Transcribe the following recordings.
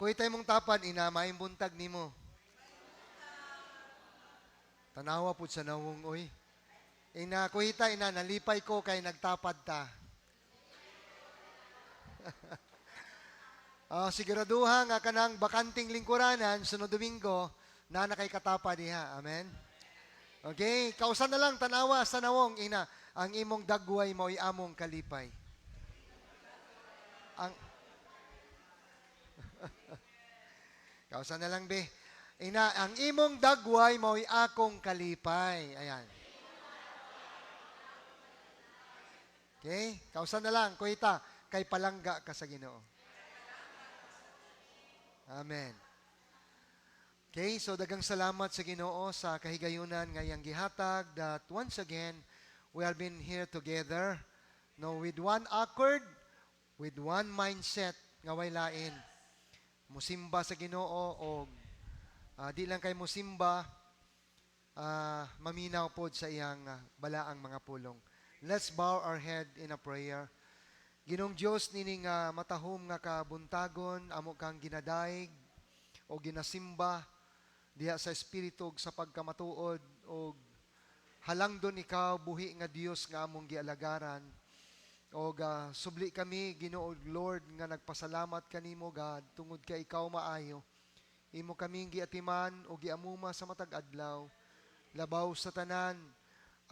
Kuy tay mong tapan, ina, maing buntag nimo. Tanawa po sa nawong, uy. Ina, kuhita, ina, nalipay ko kay nagtapad ta. Siguraduha nga kanang bakanting lingkuranan, sunod Domingo, na nakay katapad diha. Amen? Okay, kausan na lang, tanawa sa nawong, ina, ang imong dagway mo'y among kalipay. Ang, kausan na lang, be. Ina, ang imong dagway mo'y akong kalipay. Ayan. Okay? Kausan na lang, kuhita, kay palangga ka sa Ginoo. Amen. Okay, so dagang salamat sa Ginoo sa kahigayunan ngayang gihatag that once again, we have been here together, no, with one accord, with one mindset, nga way lain. Musimba sa Ginoo o di lang kay musimba, maminaw pod sa iyang balaang mga pulong. Let's bow our head in a prayer. Ginong Diyos nining matahom nga kabuntagon, amo kang ginadaig o ginasimba diha sa espiritu sa pagkamatuod o halangdon ikaw buhi nga Dios nga among gialagaran. O subli kami Ginoo Lord nga nagpasalamat kanimo God tungod kay ikaw maayo. Imo kaming giatiman o giamuma sa matag adlaw. Labaw sa tanan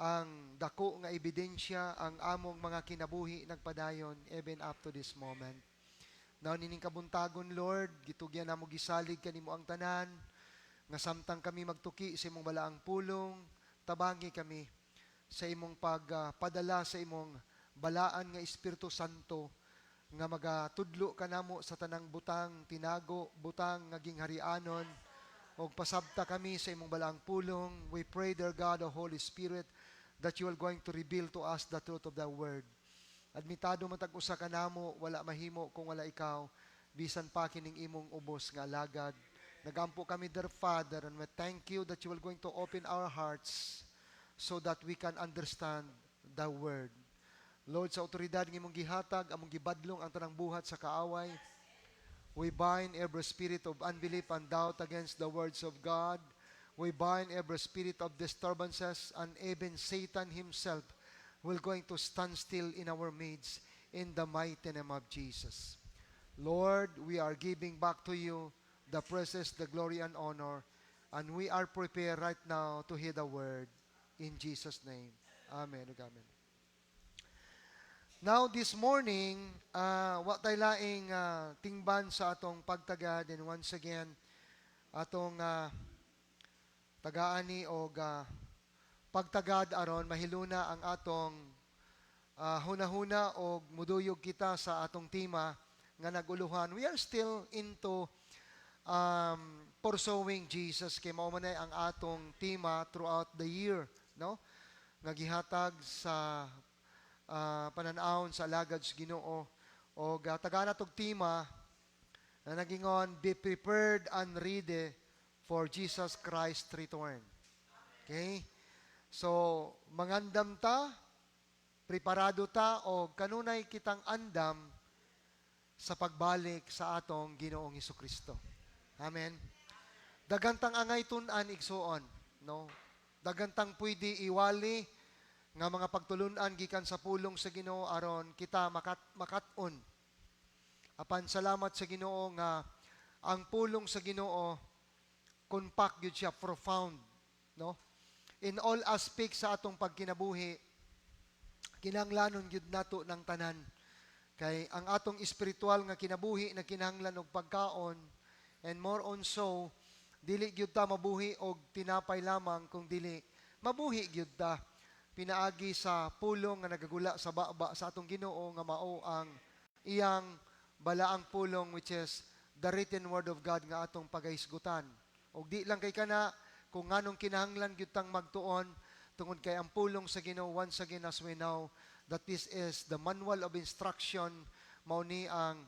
ang dako nga ebidensya ang among mga kinabuhi nagpadayon even up to this moment. Now nining kabuntagon Lord, gitugyan namo gisalig kanimo ang tanan nga samtang kami magtuki sa imong balaang pulong, tabangi kami sa imong pagpadala sa imong balaan nga Espiritu Santo nga magatudlo kanamo sa tanang butang tinago, butang nga gingharianon o pasabta kami sa imong balaang pulong. We pray, dear God, the Holy Spirit, that you are going to reveal to us the truth of the Word. Admitado matag-usa ka namo, wala mahimo kung wala ikaw, bisan pa kining imong ubos nga alagad. Nagampo kami, dear Father, and we thank you that you are going to open our hearts so that we can understand the Word. Lord, sa otoridad ng imong gihatag, among gibadlong ang tanang buhat sa kaaway, we bind every spirit of unbelief and doubt against the words of God. We bind every spirit of disturbances, and even Satan himself will going to stand still in our midst in the mighty name of Jesus. Lord, we are giving back to you the praises, the glory, and honor, and we are prepared right now to hear the word in Jesus' name. Amen. Amen. Now, this morning, what tayo laing tingban sa atong pagtagad, and once again, atong tagaani o pagtagad aron mahiluna ang atong hunahuna o muduyog kita sa atong tema nga naguluhan. We are still into pursuing Jesus, kay mao man ang atong tema throughout the year, no? Nga gihatag sa pananawon sa alagad sa Ginoo o tagana tog tema na nagingon, be prepared and ready for Jesus Christ's return. Okay? So, mangandam ta, preparado ta, o kanunay kitang andam sa pagbalik sa atong Ginoong Hesukristo. Amen? Dagantang angay tun-an igsuon, no? Dagantang pwede iwali nga mga pagtulunan gikan sa pulong sa Ginoo aron kita makat-on. Apan salamat sa Ginoo nga ang pulong sa Ginoo compact gyud siya, profound, no? In all aspects sa atong pagkinabuhi, kinahanglanon gyud nato ng tanan. Kay ang atong espiritual nga kinabuhi na kinahanglan og pagkaon, and more on so, dili gyud ta mabuhi og tinapay lamang, kung dili mabuhi gyud ta pinaagi sa pulong nga nagagula sa baba sa atong Ginoo nga mao ang iyang balaang pulong, which is the written word of God nga atong pagahisgutan. Og di lang kay kana kung nganong kinahanglan gyud tang magtuon tungod kay ang pulong sa Ginoo, once again as we know that this is the manual of instruction, mao ni ang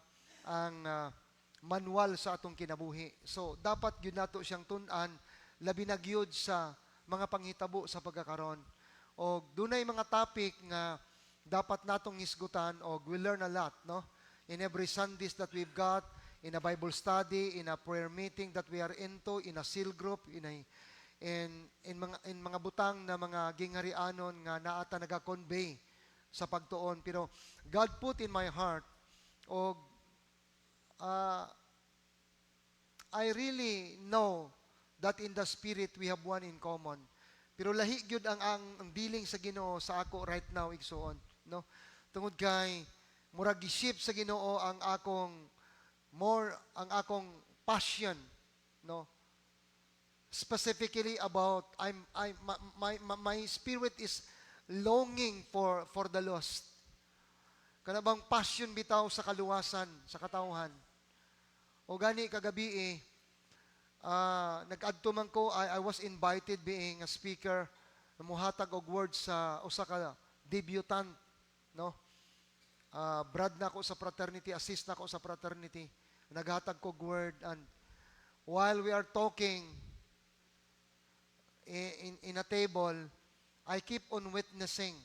manual sa atong kinabuhi. So dapat gyud nato siyang tun-an labi na gyud sa mga panghitabo sa pagkakaron. O dunay mga topic nga dapat natong hisgutan, o we learn a lot, no? In every Sundays that we've got, in a Bible study, in a prayer meeting that we are into, in a seal group, in mga butang na mga gingharianon nga naata naga-convey sa pagtuon. Pero God put in my heart, og uh, I really know that in the Spirit we have one in common. Pero lahi gyud ang dealing sa Ginoo sa ako right now igsuon, no? Tungod kay murag gi-shift sa Ginoo ang akong passion, no? Specifically about my spirit is longing for the lost. Kana bang passion bitaw sa kaluwasan, sa katawhan. O gani kagabi nag-adto man ko, I was invited being a speaker, muhatag og words sa usa ka debutant, no? Brad na ko sa fraternity, assist na ko sa fraternity. Naghatag ko word, and while we are talking in a table, I keep on witnessing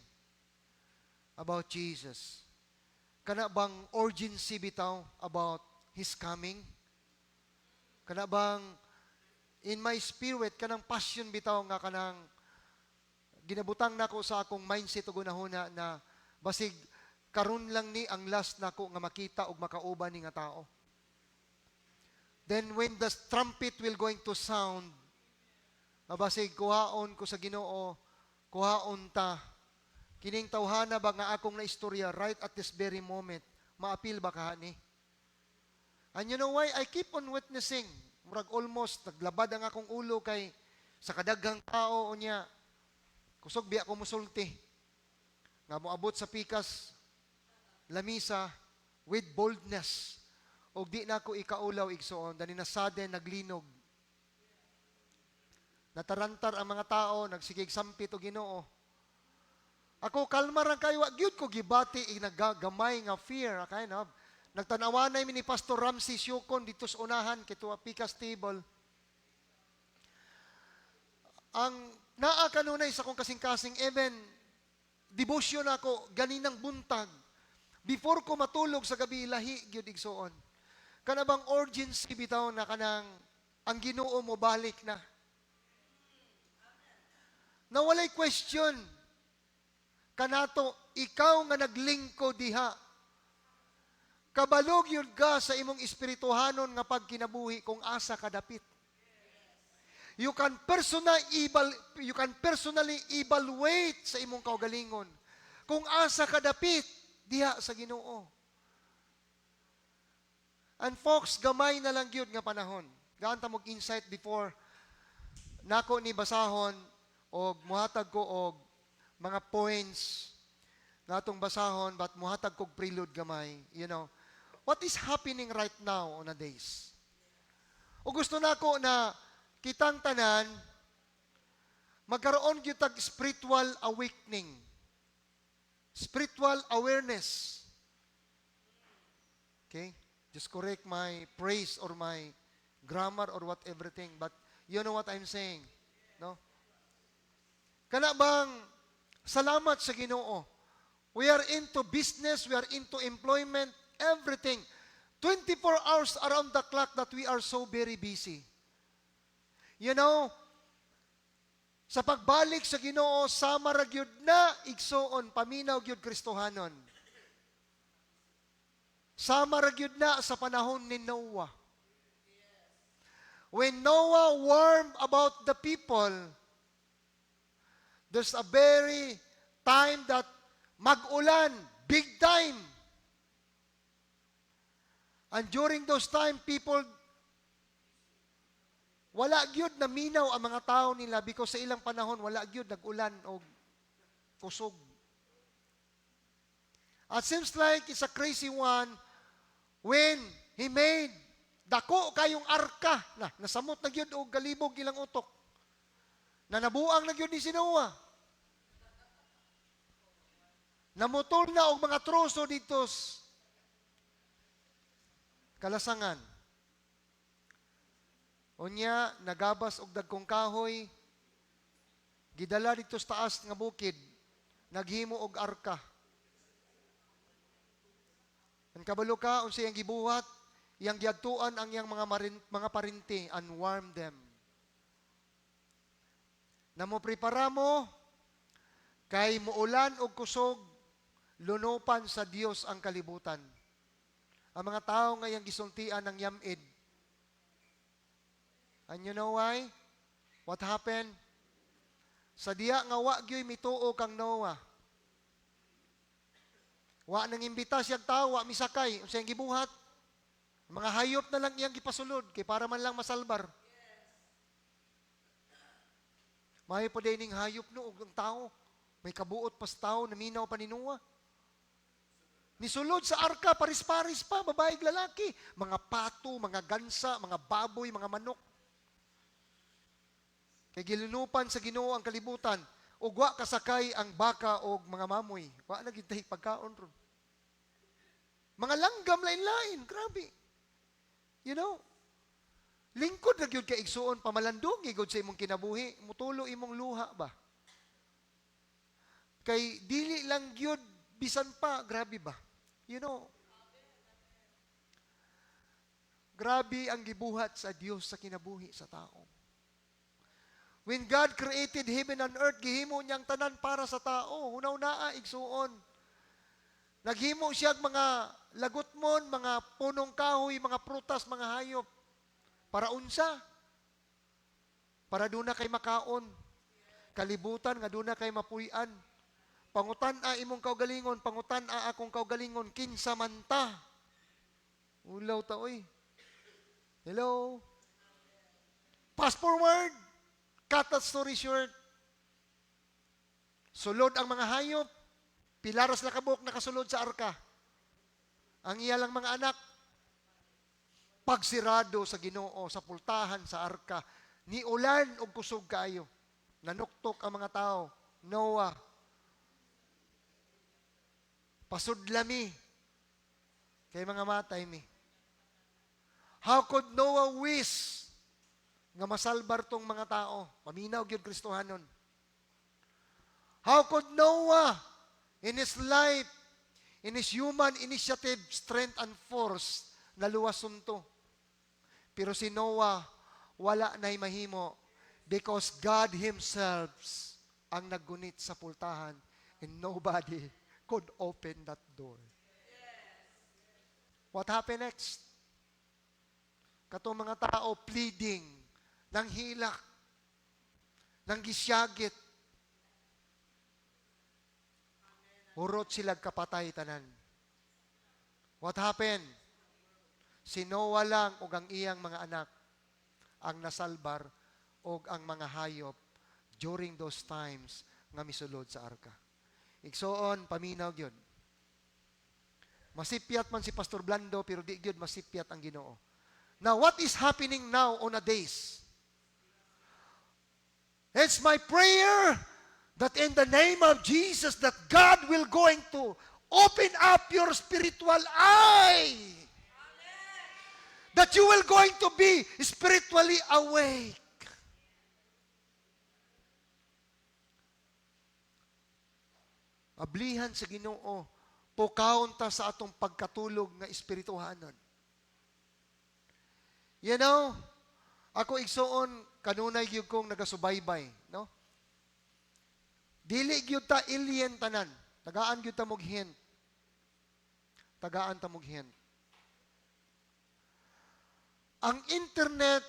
about Jesus. Kana bang urgency bitaw about His coming? Kana bang in my spirit, kanang passion bitaw nga kanang ginabutang nako sa akong mindset ug gunahuna na basig karon lang ni ang last nako nga makita ug makauban ni nga tao. Then when the trumpet will going to sound, basig kuhaon ko sa Ginoo, kuhaon ta kining tawhana ba nga akong naistorya right at this very moment, maapil ba kahani? And you know why? I keep on witnessing. Murag almost, naglabad ang akong ulo kay sa kadaghang tao niya. Kusog biya ko musulti. Nga moabot sa pikas, lamisa, with boldness. O di na ko ikaulaw igsoon, dani na sudden naglinog. Natarantar ang mga tao, nagsigig sampit o Ginoo. Ako kalma ra kayo, gyud ko gibati nagagamay nga fear, kind of. Nagtanawanay mi ni Pastor Ramsey Syukon dito sa unahan kito pikas table. Ang naa kanunay sa kong kasing-kasing even devotion ako ganinang buntag. Before ko matulog sa gabi lahi gyud igsoon. Kana bang urgency bitaw na kanang ang Ginoo mo balik na. Na walay question. Kanato ikaw nga naglingkod diha. Kabalog yun ka sa imong espirituhanon nga pagkinabuhi kung asa kadapit. You can personally evaluate sa imong kaugalingon kung asa kadapit diha sa Ginoo. And folks, gamay na lang gyud nga panahon. Gaan ta mog insight before nako ni basahon og muhatag ko og mga points natong basahon but muhatag kog prelude gamay, you know. What is happening right now on a days? O gusto nako na kitang tanan magkaroon gyud tag spiritual awakening. Spiritual awareness. Okay? Just correct my praise or my grammar or what everything, but you know what I'm saying, no? Kana bang salamat sa Ginoo. We are into business, we are into employment, everything. 24 hours around the clock that we are so very busy. You know, sa pagbalik sa Ginoo, sama ra gyud na igsoon, paminaw gyud Kristohanon. Sama ra gyud na sa panahon ni Noah. When Noah warned about the people, there's a very time that mag-ulan, big time. And during those time, people, wala gyud na minaw ang mga tao nila because sa ilang panahon, wala gyud nag-ulan o kusog. It seems like it's a crazy one when he made dako kayong arka na nasamot na gyud og galibog ilang utok. Na nabuang na gyud ni si Noah. Namutol na og mga troso dito kalasangan. Unya, nagabas og dagkong kahoy, gidala dito sa taas nga bukid, naghimo og arka. Ang kabalo ka, unsay ang gibuhat, iyang giadtuan ang iyang mga parinti and warm them. Namo prepara mo kay muulan og kusog, lunupan sa Dios ang kalibutan. Ang mga tao nga iyang gisultian ng yamid. And you know why? What happened? Sa diya nga wa gyoy mituo kang Noah. Wa nang imbita siyang tao, wa misakay, unsay gibuhat. Mga hayop na lang iyang gipasulod kay para man lang masalbar. May po dining hayop no ug ang tao, may kabuot pas tao naminaw pa ni Noah. Nisulod sa arka paris-paris pa, babae ug lalaki, mga pato, mga gansa, mga baboy, mga manok. Kay gilunupan sa Ginoo ang kalibutan, ug wa kasakay ang baka og mga mamoy. Wa na gid pagkaon ron. Mga langgam lain-lain, grabe. You know, lingkod na gyud kay igsuon pamalandong gid sa imong kinabuhi, mutulo imong luha ba? Kay dili lang gyud bisan pa, grabe ba? You know, grabe ang gibuhat sa Dios sa kinabuhi sa tao. When God created heaven and earth, gihimo niyang tanan para sa tao. Hunaw-naa, igsuon. Naghimo siya mga lagutmon, mga punong kahoy, mga prutas, mga hayop. Para unsa? Para doon na kay makaon. Kalibutan, nga doon na kay mapuy-an. Pangutan-a imong kaugalingon, pangutan-a akong kaugalingon, kinsa man ta. Ulaw ta, oy. Hello? Fast forward. Cut that story short. Sulod ang mga hayop. Pilaras na kabuk nakasulod sa arka. Ang iya lang mga anak, pagsirado sa Ginoo, sa pultahan, sa arka, ni ulan og kusog kaayo. Nanuktok ang mga tao. Noah, pasudlami, kay mga matay mi. How could Noah wish nga masalbar tong mga tao? Paminaw gyud Kristohanon. How could Noah, in his life, in his human initiative, strength, and force, naluwason to? Pero si Noah, wala na'y mahimo because God Himself ang naggunit sa pultahan and nobody could open that door. What happened next? Katong mga tao pleading, nang hilak, nang gisyagit. Urot sila kapatay tanan. What happened? Si Noah lang ug ang iyang mga anak ang nasalbar ug ang mga hayop during those times nga misulod sa arka. Igsoon, paminaw gyud. Masipyat man si Pastor Blando pero di gyud masipyat ang Ginoo. Now, what is happening now on a days? It's my prayer that in the name of Jesus that God will going to open up your spiritual eye. That you will going to be spiritually awake. Ablihan sa Ginoo, pukaon ta sa atong pagkatulog nga espirituhanon. You know, ako igsuon kanunay gyud kong nagasubaybay, no? Dili gyud ta alien tanan. Tagaan gyud ta mog hint. Tagaan ta mog hint. Ang internet,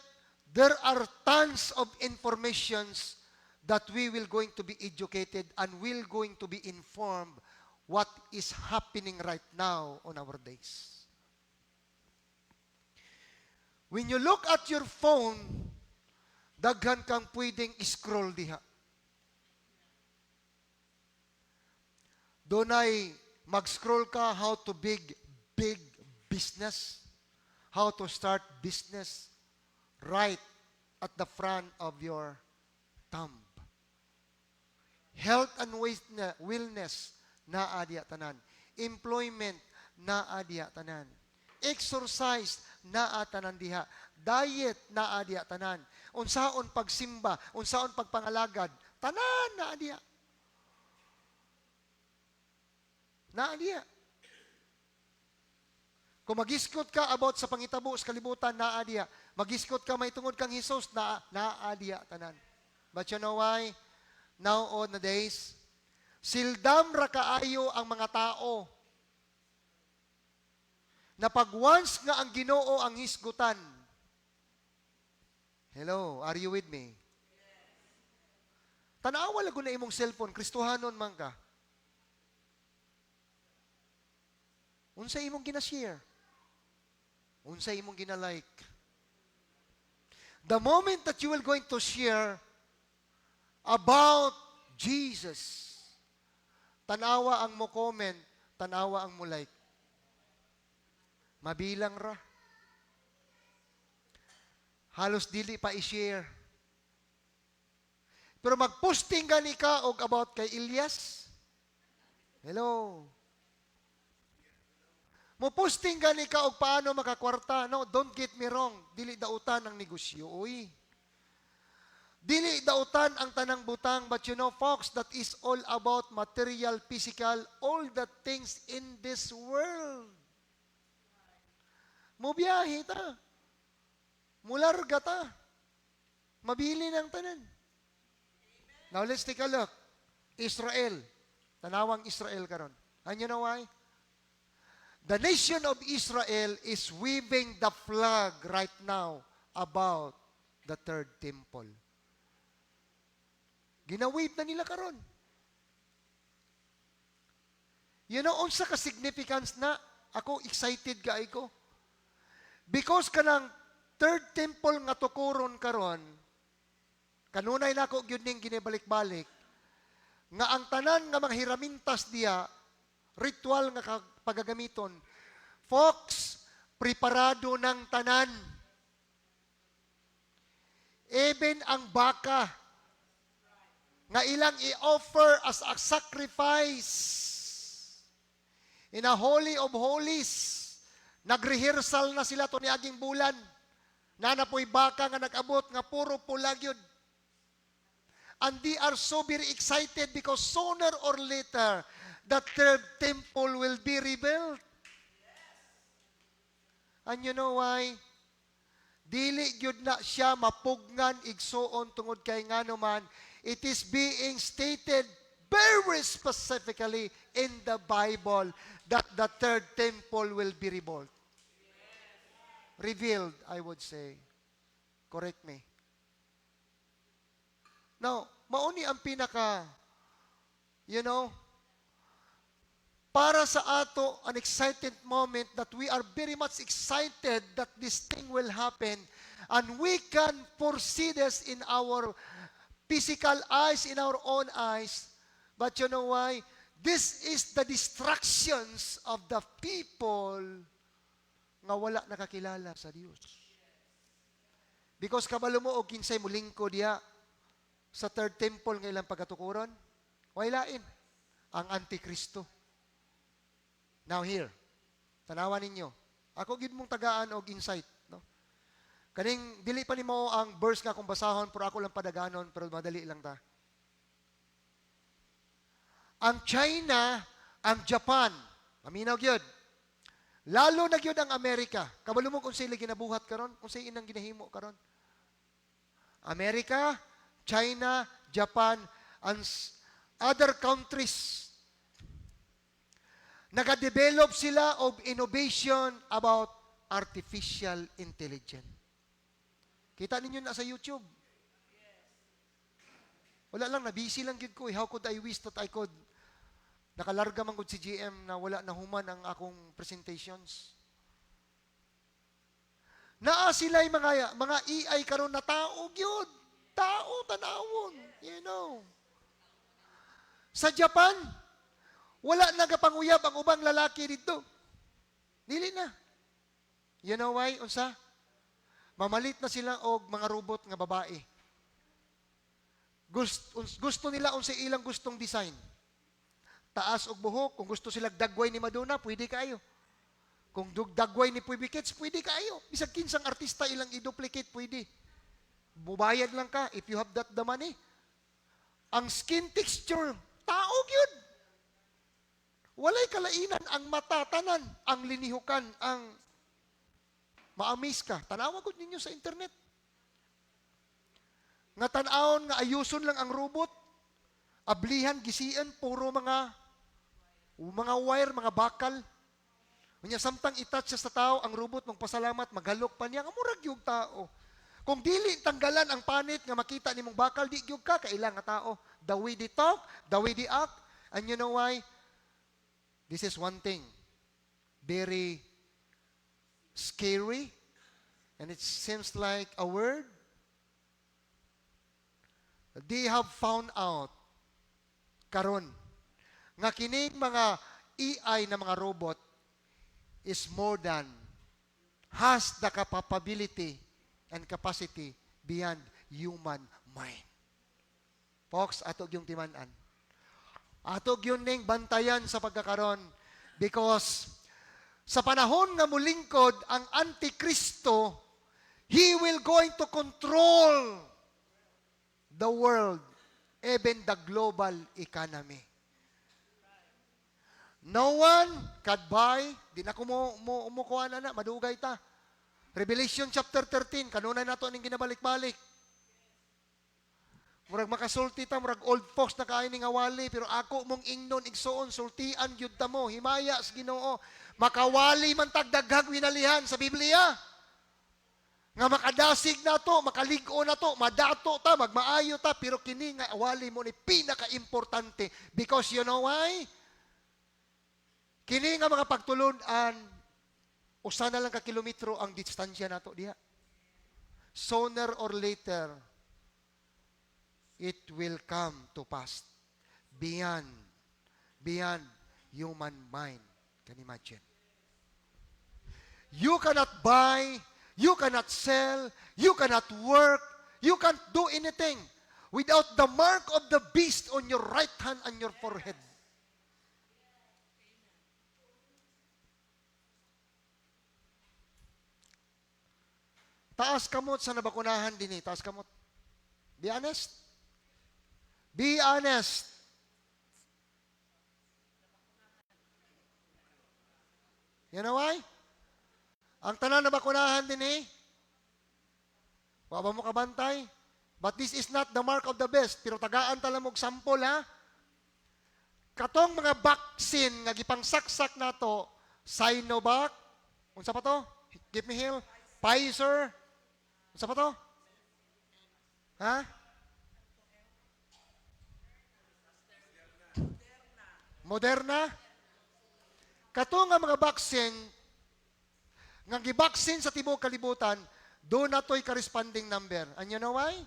there are tons of informations that we will going to be educated and will going to be informed what is happening right now on our days. When you look at your phone, daghan kang pwedeng scroll diha. Dunay mag-scroll ka how to big business, how to start business right at the front of your thumb. Health and wellness naa diha tanan. Employment naa diha tanan. Exercise naa tanan diha. Diet naa diha tanan. Unsaon pagsimba, unsaon pagpangalagad, tanan naa diha. Naa diha. Kung magiskot ka about sa pangitabo sa kalibutan, naa diya. Magiskot ka may tungod kang Hesus, naa diya tanan. But you know why? Now on the days, sildam ra kaayo ang mga tao na pag once nga ang Ginoo ang hisgutan. Hello, are you with me? Tanawa lang ko na imong cellphone, Kristohanon man ka. Unsa imong gina-share? Unsa imong gina-like? The moment that you will going to share about Jesus, tanawa ang mo comment, tanawa ang mo like. Mabilang ra. Halos dili pa i-share. Pero mag-posting gani ka og about kay Elias. Hello. Mo-posting gani ka og paano makakwarta. No, don't get me wrong. Dili dautan ang negosyo, uy. Dili dautan ang tanang butang, but you know, folks, that is all about material, physical, all the things in this world. Mubiyahe ta. Mularga ta. Mabili ng tanan. Now, let's take a look. Israel. Tanawang Israel karon. And you know why? The nation of Israel is waving the flag right now about the third temple. Ginawave na nila karon. You know, unsa ka significance na ako excited kaay ko. Because kanang third temple nga tukuron karon, kanunay na ako gyud ning ginibalik-balik, nga ang tanan nga mga hiramintas diya, ritual nga pagagamiton, folks, preparado ng tanan. Even ang baka, nga ilang i-offer as a sacrifice in a holy of holies. Nag-rehearsal na sila to ni aging bulan. Nanapoy baka nga nag-abot nga puro pulag yun. And they are so very excited because sooner or later, the third temple will be rebuilt. And you know why? Dili gyud na siya mapugnan igsuon tungod kay nganuman. It is being stated very specifically in the Bible that the third temple will be rebuilt. Revealed, I would say. Correct me. Now, mauni ang pinaka, you know, para sa ato, an excited moment that we are very much excited that this thing will happen and we can foresee this in our physical eyes, in our own eyes. But you know why? This is the distractions of the people nga wala nakakilala sa Dios. Because kabalo mo og kinsay mo lingkod diya sa third temple nga ilang pagatukuron, wailain ang Antikristo. Now here, tanawan ninyo. Ako gid mong tagaan og insight, no? Kaning dili pa nimo ang verse nga akong basahon pero ako lang padaganon pero madali lang ta. Ang China, ang Japan, aminaw gyud. Lalo na gyud ang Amerika. Kabalo mo kung sila ginabuhat karon, kung sila inang ginahimo karon. Amerika, China, Japan, and other countries. Nagadevelop sila of innovation about artificial intelligence. Kita ninyo na sa YouTube. Wala lang, nabisi lang yun ko. How could I wish that I could nakalarga man gud si GM na wala na human ang akong presentations. Naa sila mga AI karon na tao gyud. Tao tanawon, you know. Sa Japan, wala nagapanguyab ang ubang lalaki dito. Dili na. You know why? Unsa? Mamalit na sila og mga robot nga babae. Gusto nila unsa ilang gustong design. Taas og buhok, kung gusto sila dagway ni Madonna, pwede kayo. Kung dagway ni Puy Kits, pwede kayo. Bisag kinsang artista ilang i-duplicate, pwede. Bubayad lang ka if you have the money. Ang skin texture, tao gyud. Walay kalainan ang mata tanan, ang linihukan, ang Ma-amaze ka. Tanawa gud ninyo sa internet. Nga tan-awon nga ayuson lang ang robot. Ablihan, gisian, puro mga wire, mga bakal. Unya samtang itouch siya sa tao, ang robot magpasalamat, maghalok pa niya, murag yung tao. Kung dili tanggalan ang panit nga makita nimong bakal, di gyud ka kailang nga tao. The way they talk, the way they act, and you know why? This is one thing. Very scary, and it seems like a word. They have found out karon nga kining mga AI na mga robot is more than, has the capability and capacity beyond human mind. Folks, atog yung timan-an. Atog yun ning bantayan sa pagkakaron because sa panahon nga mulingkod ang Antikristo, he will going to control the world, even the global economy. No one can buy, di na ko umukuha na, madugay ta. Revelation chapter 13, kanunay na ito ning ginabalik-balik. Murag makasulti ta, murag old folks na kain ng awali, pero ako mong ingnon, igsoon, sultian, yun ta mo, himaya sa Ginoo. Makawali man tagdaghag winalihan sa Biblia. Nga makadasig na to, makaligo na to, madato ta, magmaayo ta, pero kini nga awali mo ni pinaka-importante. Because you know why? Kini nga mga pagtulunan, usa na lang ka kilometro ang distansya na to diha. Sooner or later, it will come to pass. Beyond human mind. Can you imagine? You cannot buy, you cannot sell, you cannot work, you can't do anything without the mark of the beast on your right hand and your forehead. Taas kamot sa nabakunahan din eh. Taas kamot. Be honest. Be honest. You know why? Ang tanan na bakunahan din eh. Waba mo kabantay. But this is not the mark of the best. Pero tagaan tala mo sample ha. Katong mga vaccine nga gipangsaksak na to, Sinovac, unsa pa to? Give me hill. Pfizer, unsa pa to? Ha? Moderna. Kato nga mga vaccine, nga gibaksin sa tibuok kalibutan, do na to'y corresponding number. And you know why?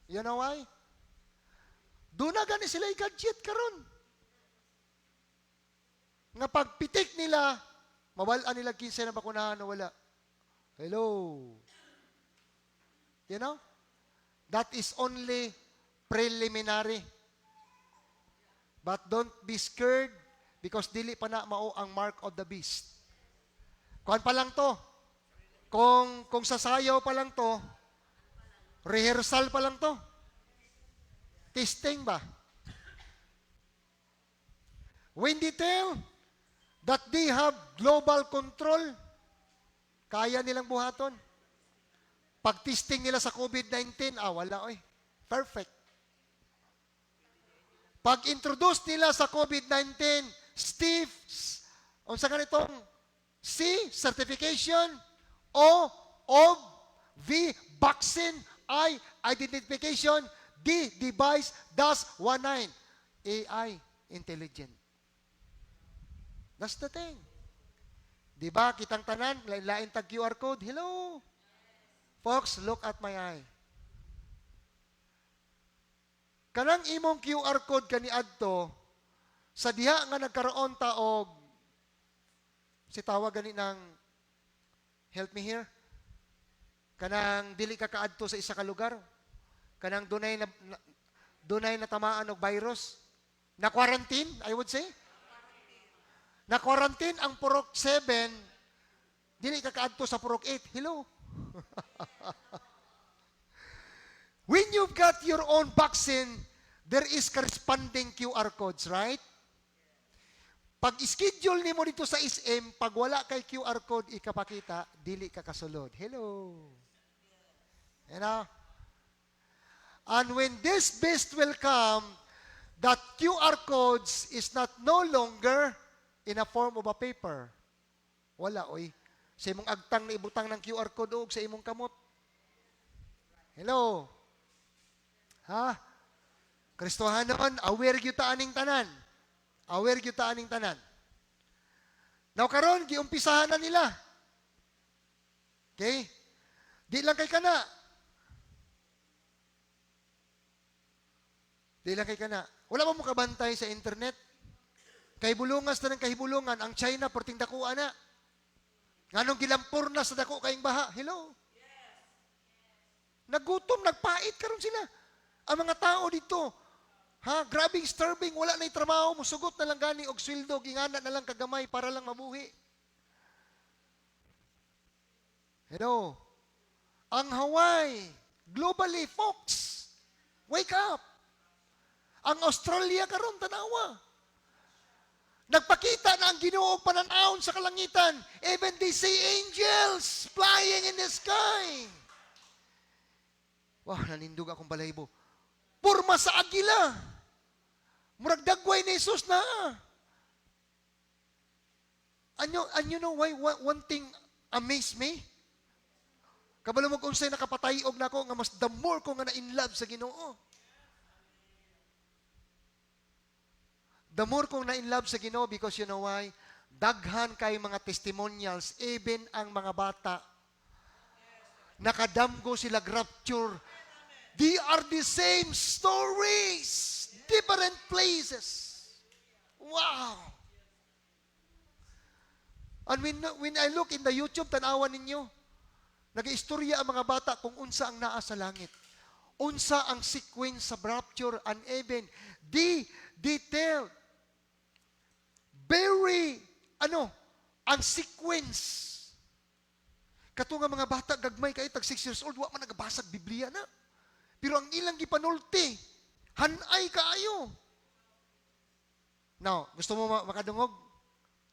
You know why? Do na gani sila i-gadget karon. Nga pagpitik nila, mawalaan nila 15 na bakunahan o wala. Hello. You know? That is only preliminary. But don't be scared because dili pa na mao ang mark of the beast. Kuan pa lang to. Kung sasayaw pa lang to, rehearsal pa lang to. Testing ba? When they tell that they have global control, kaya nilang buhaton. Pag-testing nila sa COVID-19, wala oy. Perfect. Pag-introduce nila sa COVID-19, Steve, unsa ganitong C, certification, O, of, V, vaccine, I, identification, D, device, DAS, 19, AI, intelligent. That's the thing. Diba, kitang tanan, lain tag QR code, hello. Folks, look at my eye. Kanang imong QR code kaniadto sa diha nga nagkaroon ta og si tawag gani ng help me here. Kanang dili ka kaadto sa isa ka lugar. Kanang dunay na tamaan og virus. Na quarantine, I would say. Na quarantine ang purok 7, dili ka kaadto sa purok 8. Hello. When you've got your own vaccine, there is corresponding QR codes, right? Pag schedule nimo dito sa SM, pag wala kay QR code ikapakita, dili ka kasulod. Hello. You know? And when this beast will come, that QR codes is not no longer in a form of a paper. Wala, oy. Sa imong agtang na ibutang ng QR code og sa imong kamot. Hello. Ha? Kristohanon, aware gyud ta aning tanan. Aware gyud ta aning tanan. Now karon giumpisahan na nila. Okay? Di lang kay kana. Di lang kay kana. Wala ba mo kabantay sa internet? Kay bulungas na ng kahibulungan, ang China perting dakuan na. Nganong gilampor na sa dako kayong baha? Hello? Nagutom, nagpait karon sila. Ang mga tao dito, grabing starving, wala na trabaho, musugot na lang gani og sweldo, gingana na lang kagamay para lang mabuhi. Hello? Ang Hawaii, globally, folks, wake up. Ang Australia karon tanawa. Nagpakita na ang Ginoo pananawon sa kalangitan. Even they see angels flying in the sky. Wow, nanindog akong balahibo. Purma sa agila. Murag dagway ni Jesus na. And you know why one thing amazed me? Kabalo mo kung sa'y nakapatayog na ako, nga mas the more ko nga na in love sa Ginoo. The more kong na in love sa Ginoo because you know why? Daghan kay mga testimonials, even ang mga bata. Nakadamgo sila rapture. They are the same stories. Different places. Wow. And when I look in the YouTube, tanawan ninyo, nag-istorya ang mga bata kung unsa ang naa sa langit. Unsa ang sequence sa rapture and even detailed. Very, ang sequence. Kato nga mga bata, gagmay kayo, tag 6 years old, wa man nagabasag Biblia na. Pero ang ilang gipanulti, hanay kaayo. Now, gusto mo makadungog?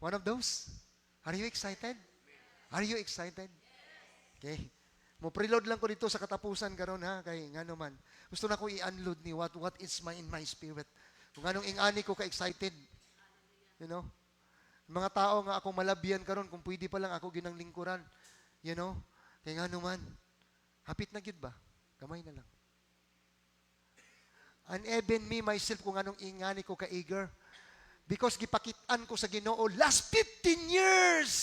One of those? Are you excited? Are you excited? Okay. Mo preload lang ko dito sa katapusan karon ha, kay ngano man. Gusto na ko i-unload ni what is in my spirit. Kung anong ingani ko ka-excited. You know? Mga tao nga akong malabyan karon kung pwede pa lang ako ginang lingkuran. You know? Kaya nga naman, hapit na gyud ba? Kamay na lang. And even me, myself, kung anong ingani ko ka-eager. Because gipakitaan ko sa Ginoo, last 15 years,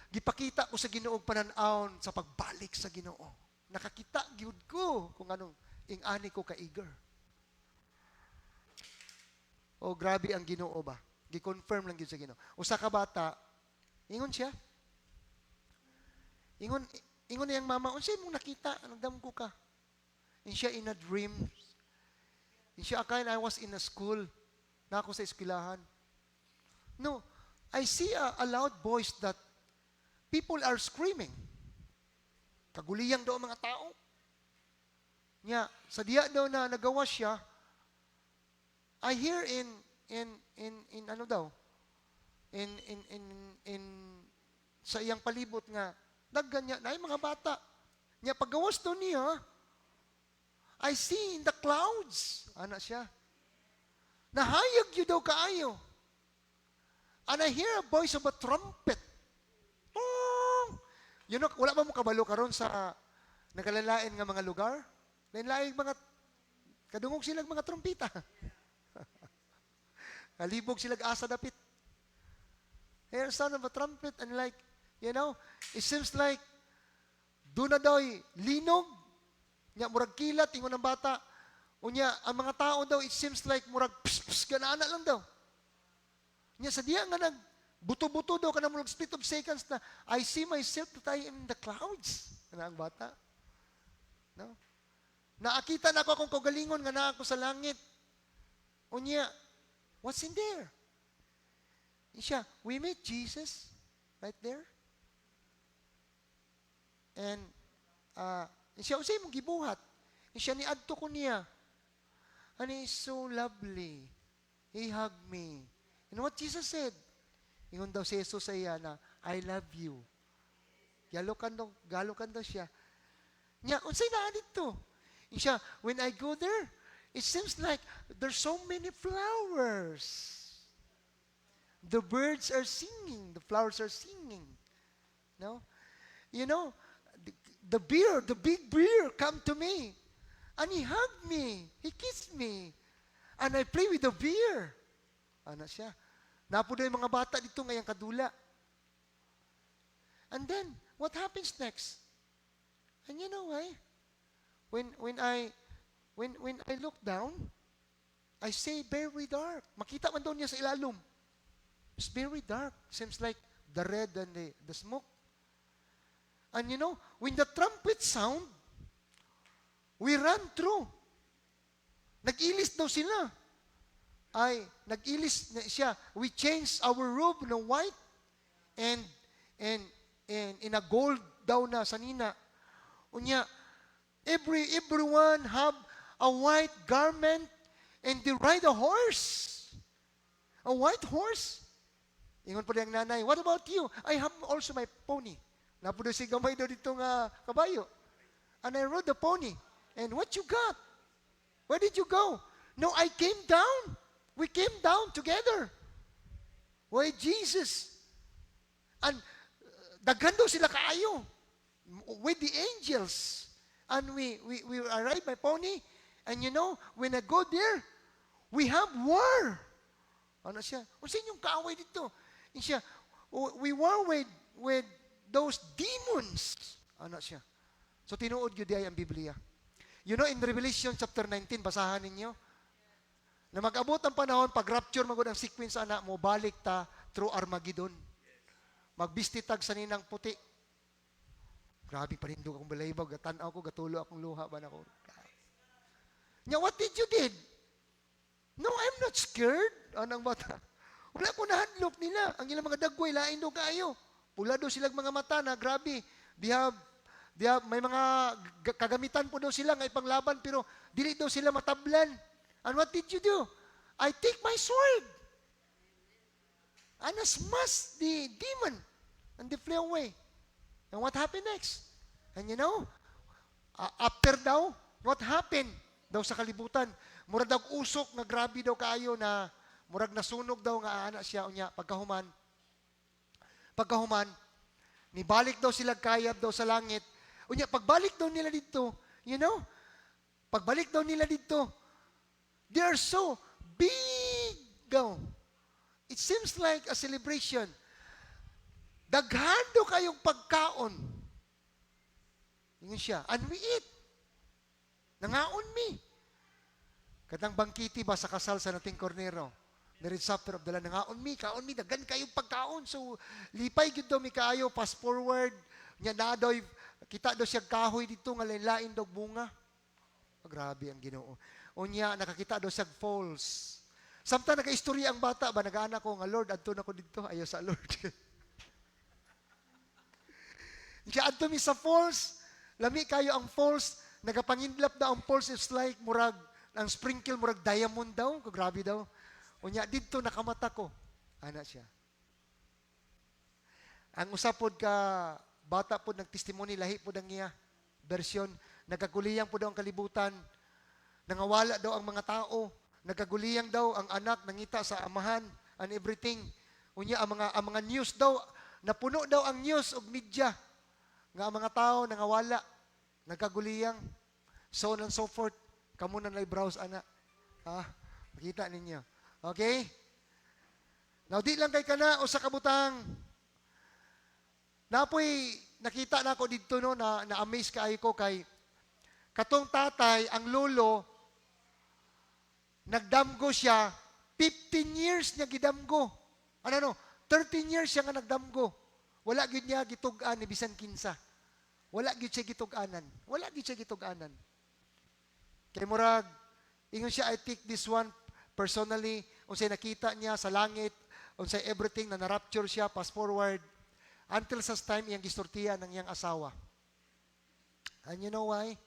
gipakita ko sa Ginoo pananaon sa pagbalik sa Ginoo. Nakakita gyud ko kung anong ingani ko ka-eager. Oh, grabe ang Ginoo ba? Gi-confirm lang gyud sa Ginoo. Usa ka bata, ingon siya. Ingon niyang mama, unsay mong nakita? Nagdamgo ka. And siya in a dream. And siya akain I was in a school. Na ako sa eskwelahan. No, I see a loud voice that people are screaming. Kaguliyang daw ang mga tao. Nya, sa diya daw na nagawa siya, I hear in ano daw? In sa iyang palibot nga daggan niya na mga bata. Nya paggawas daw niya, I see in the clouds. Ana siya. Nahayag yun daw kaayo. And I hear a voice of a trumpet. Oh! You know, wala ba mo kabalo karon sa nakalalain nga mga lugar? Lain-laing mga kadungog silang mga trumpita. Kalibog sila asa dapit. Hear sound of a trumpet and like, you know, it seems like doon na daw linog. Nya murag kilat ingon ng bata. Unya, ang mga tao daw, it seems like murag pss ganana lang daw. Nya sa diya nga nag buto-buto daw kana murag split of seconds na I see myself that I am in the clouds. Kana ang bata. No? Naakita na ako akong kagalingon nga naa ako sa langit. Unya, what's in there? Siya, we met Jesus right there. And siya usay mong gibuhat. Siya ni adto ko niya. And he's so lovely. He hugged me. And what Jesus said? Ingon daw si Jesus sa iya na, I love you. Galokan daw siya. Nya, unsay naa dito? Siya, when I go there, it seems like there's so many flowers. The birds are singing. The flowers are singing. No? You know, the big bear, come to me. And he hugged me. He kissed me. And I play with the bear. Ano siya? Napo na yung mga bata dito ngayong kadula. And then, what happens next? And you know why? When I look down, I say very dark. Makita man daw niya sa ilalom. It's very dark. Seems like the red and the smoke. And you know, when the trumpet sound, we run through. Nag-ilis daw sila. Nag-ilis siya. We changed our robe na white and in a gold daw na sanina. Unya, everyone have a white garment and they ride a horse. A white horse. Ingon pa yung nanay, what about you? I have also my pony. Napudo si gamay daw dito nga kabayo. And I rode the pony. And what you got? Where did you go? No, I came down. We came down together. Why, Jesus? And daghan daw sila kaayo with the angels. And we arrived by pony. And you know, when I go there, we have war. Ano siya? O sa inyong kaaway dito? Siya, we war with those demons. Ano siya? So tinuod yun diay ang Biblia. You know, in Revelation chapter 19, basahan ninyo, na mag-abot ang panahon, pag-rapture, magod ang sequence, anak mo, balik ta through Armageddon. Magbistitag sa ninang puti. Grabe, panindog akong balaybaw, gatanaw ko, gatulo akong luha ba na ko. Nya, what did you did? No, I'm not scared. Anong bata? Wala ko nahadlok nila. Ang ilang mga dagway, lain do kayo. Pula do silang mga mata na, grabe. They have, may mga kagamitan po daw sila nga ipanglaban, pero dili daw sila matablan. And what did you do? I take my sword. And I smash the demon. And they flee away. And what happened next? And you know, after daw, what happened daw sa kalibutan? Murag daw usok nga grabe daw kaayo na murag nasunog daw nga ana siya unya pagkahuman nibalik daw sila kayab daw sa langit. Unya pagbalik daw nila dito, you know, pagbalik daw nila dito, they are so big daw. It seems like a celebration. Daghan daw kayong pagkaon. Yun siya. And we eat. Nangaon mi. Katang bangkiti ba sa kasal sa nating Cornero? Marriage supper of the Lamb. Nangaon mi, kaon mi, daghan kayong pagkaon. So, lipay gyud daw mi kaayo, fast forward. Nya na daw, kita daw siya kahoy dito, nga lain daw bunga. Oh, grabe ang Ginoo. Unya, nakakita daw siya falls. Samtang naka-istorya ang bata ba, nag-anak ko nga, Lord, adto na ko dito, ayaw sa Lord. Kaya adto mi sa falls, lami kayo ang falls, nagapangindlap na ang falls is like murag, ang sprinkle murag diamond daw, grabe daw. Unya, dito nakamata ko. Ana siya. Ang usapod ka, bata po nagtestimony, lahi po ang iya version, nagkaguliyang po daw ang kalibutan, nangawala daw ang mga tao, nagkaguliyang daw ang anak, nangita sa amahan, and everything. Unya, ang mga news daw, napuno daw ang news og media, nga ang mga tao nangawala, nagkaguliyang, so on and so forth. Kamu na browse ana. Makita ninyo. Okay? Now, di lang kay kana o sa kabutang. Napoy, nakita na ako dito, no, na-amaze kaayo ko kay katong tatay, ang lolo, nagdamgo siya, 15 years niya gidamgo. 13 years siya nga nagdamgo. Wala gyud niya gitug-an ni bisan kinsa. Wala gyud siya gitug-anan. Wala gyud siya gitug-anan. Kay murag, ingon siya, I take this one personally, unsay nakita niya sa langit, unsay everything na na-rapture siya, fast forward, until sa time iyang gistortiya ng iyang asawa. And you know why?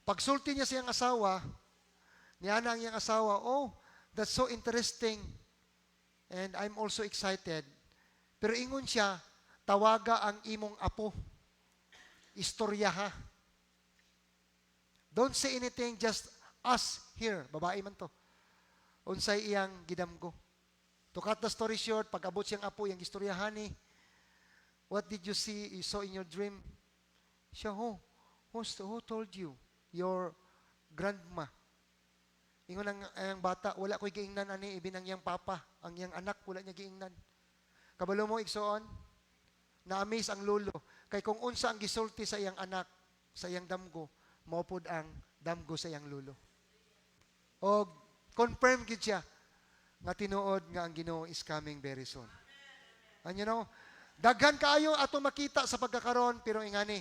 Pagsulti niya sa iyang asawa, niya na ang iyang asawa, oh, that's so interesting. And I'm also excited. Pero ingon siya, tawaga ang imong apo. Istoryaha. Don't say anything, just us here. Babae man to. Unsay iyang gidamgo. To cut the story short, pag abot siyang apo, yung istoryahan ni, what did you see, you saw in your dream? Siya, who told you? Your grandma. Ingon ang bata, wala ko'y giingnan ani, ibin ang iyang papa. Ang iyang anak, wala niya giingnan. Kabalo mo, igsoon, na-amaze ang lolo. Kay kung unsa ang gisulti sa iyang anak, sa iyang damgo, maupod ang damgo sa iyang lolo. O confirm gid siya nga tinuod nga ang Ginoo is coming very soon. And you know, daghan kaayo ato makita sa pagkakaron, pero ingani.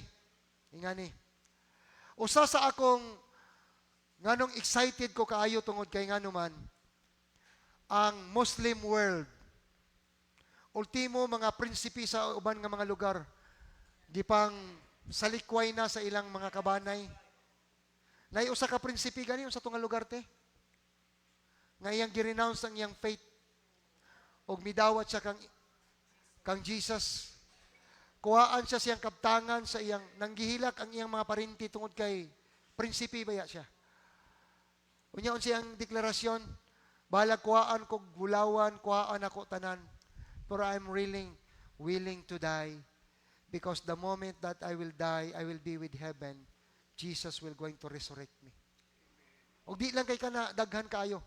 Usa sa akong nganong excited ko kaayo tungod kay nganuman ang Muslim world. Ultimo mga prinsipe sa uban nga mga lugar gipang salikway na sa ilang mga kabanay. Nay usa ka prinsipe gani sa tunga lugar te. Nga iyang gi-renounce ang iyang faith og midawat siya kang Jesus. Kuhaan siya siyang kabtangan sa iyang nanggihilak ang iyang mga parinti tungod kay prinsipe baya siya. Unya unsay deklarasyon, balag kuhaan kog gulawan, kuhaan ako tanan. Pero I'm really willing to die because the moment that I will die, I will be with heaven. Jesus will going to resurrect me. Og di lang kay kana daghan kayo.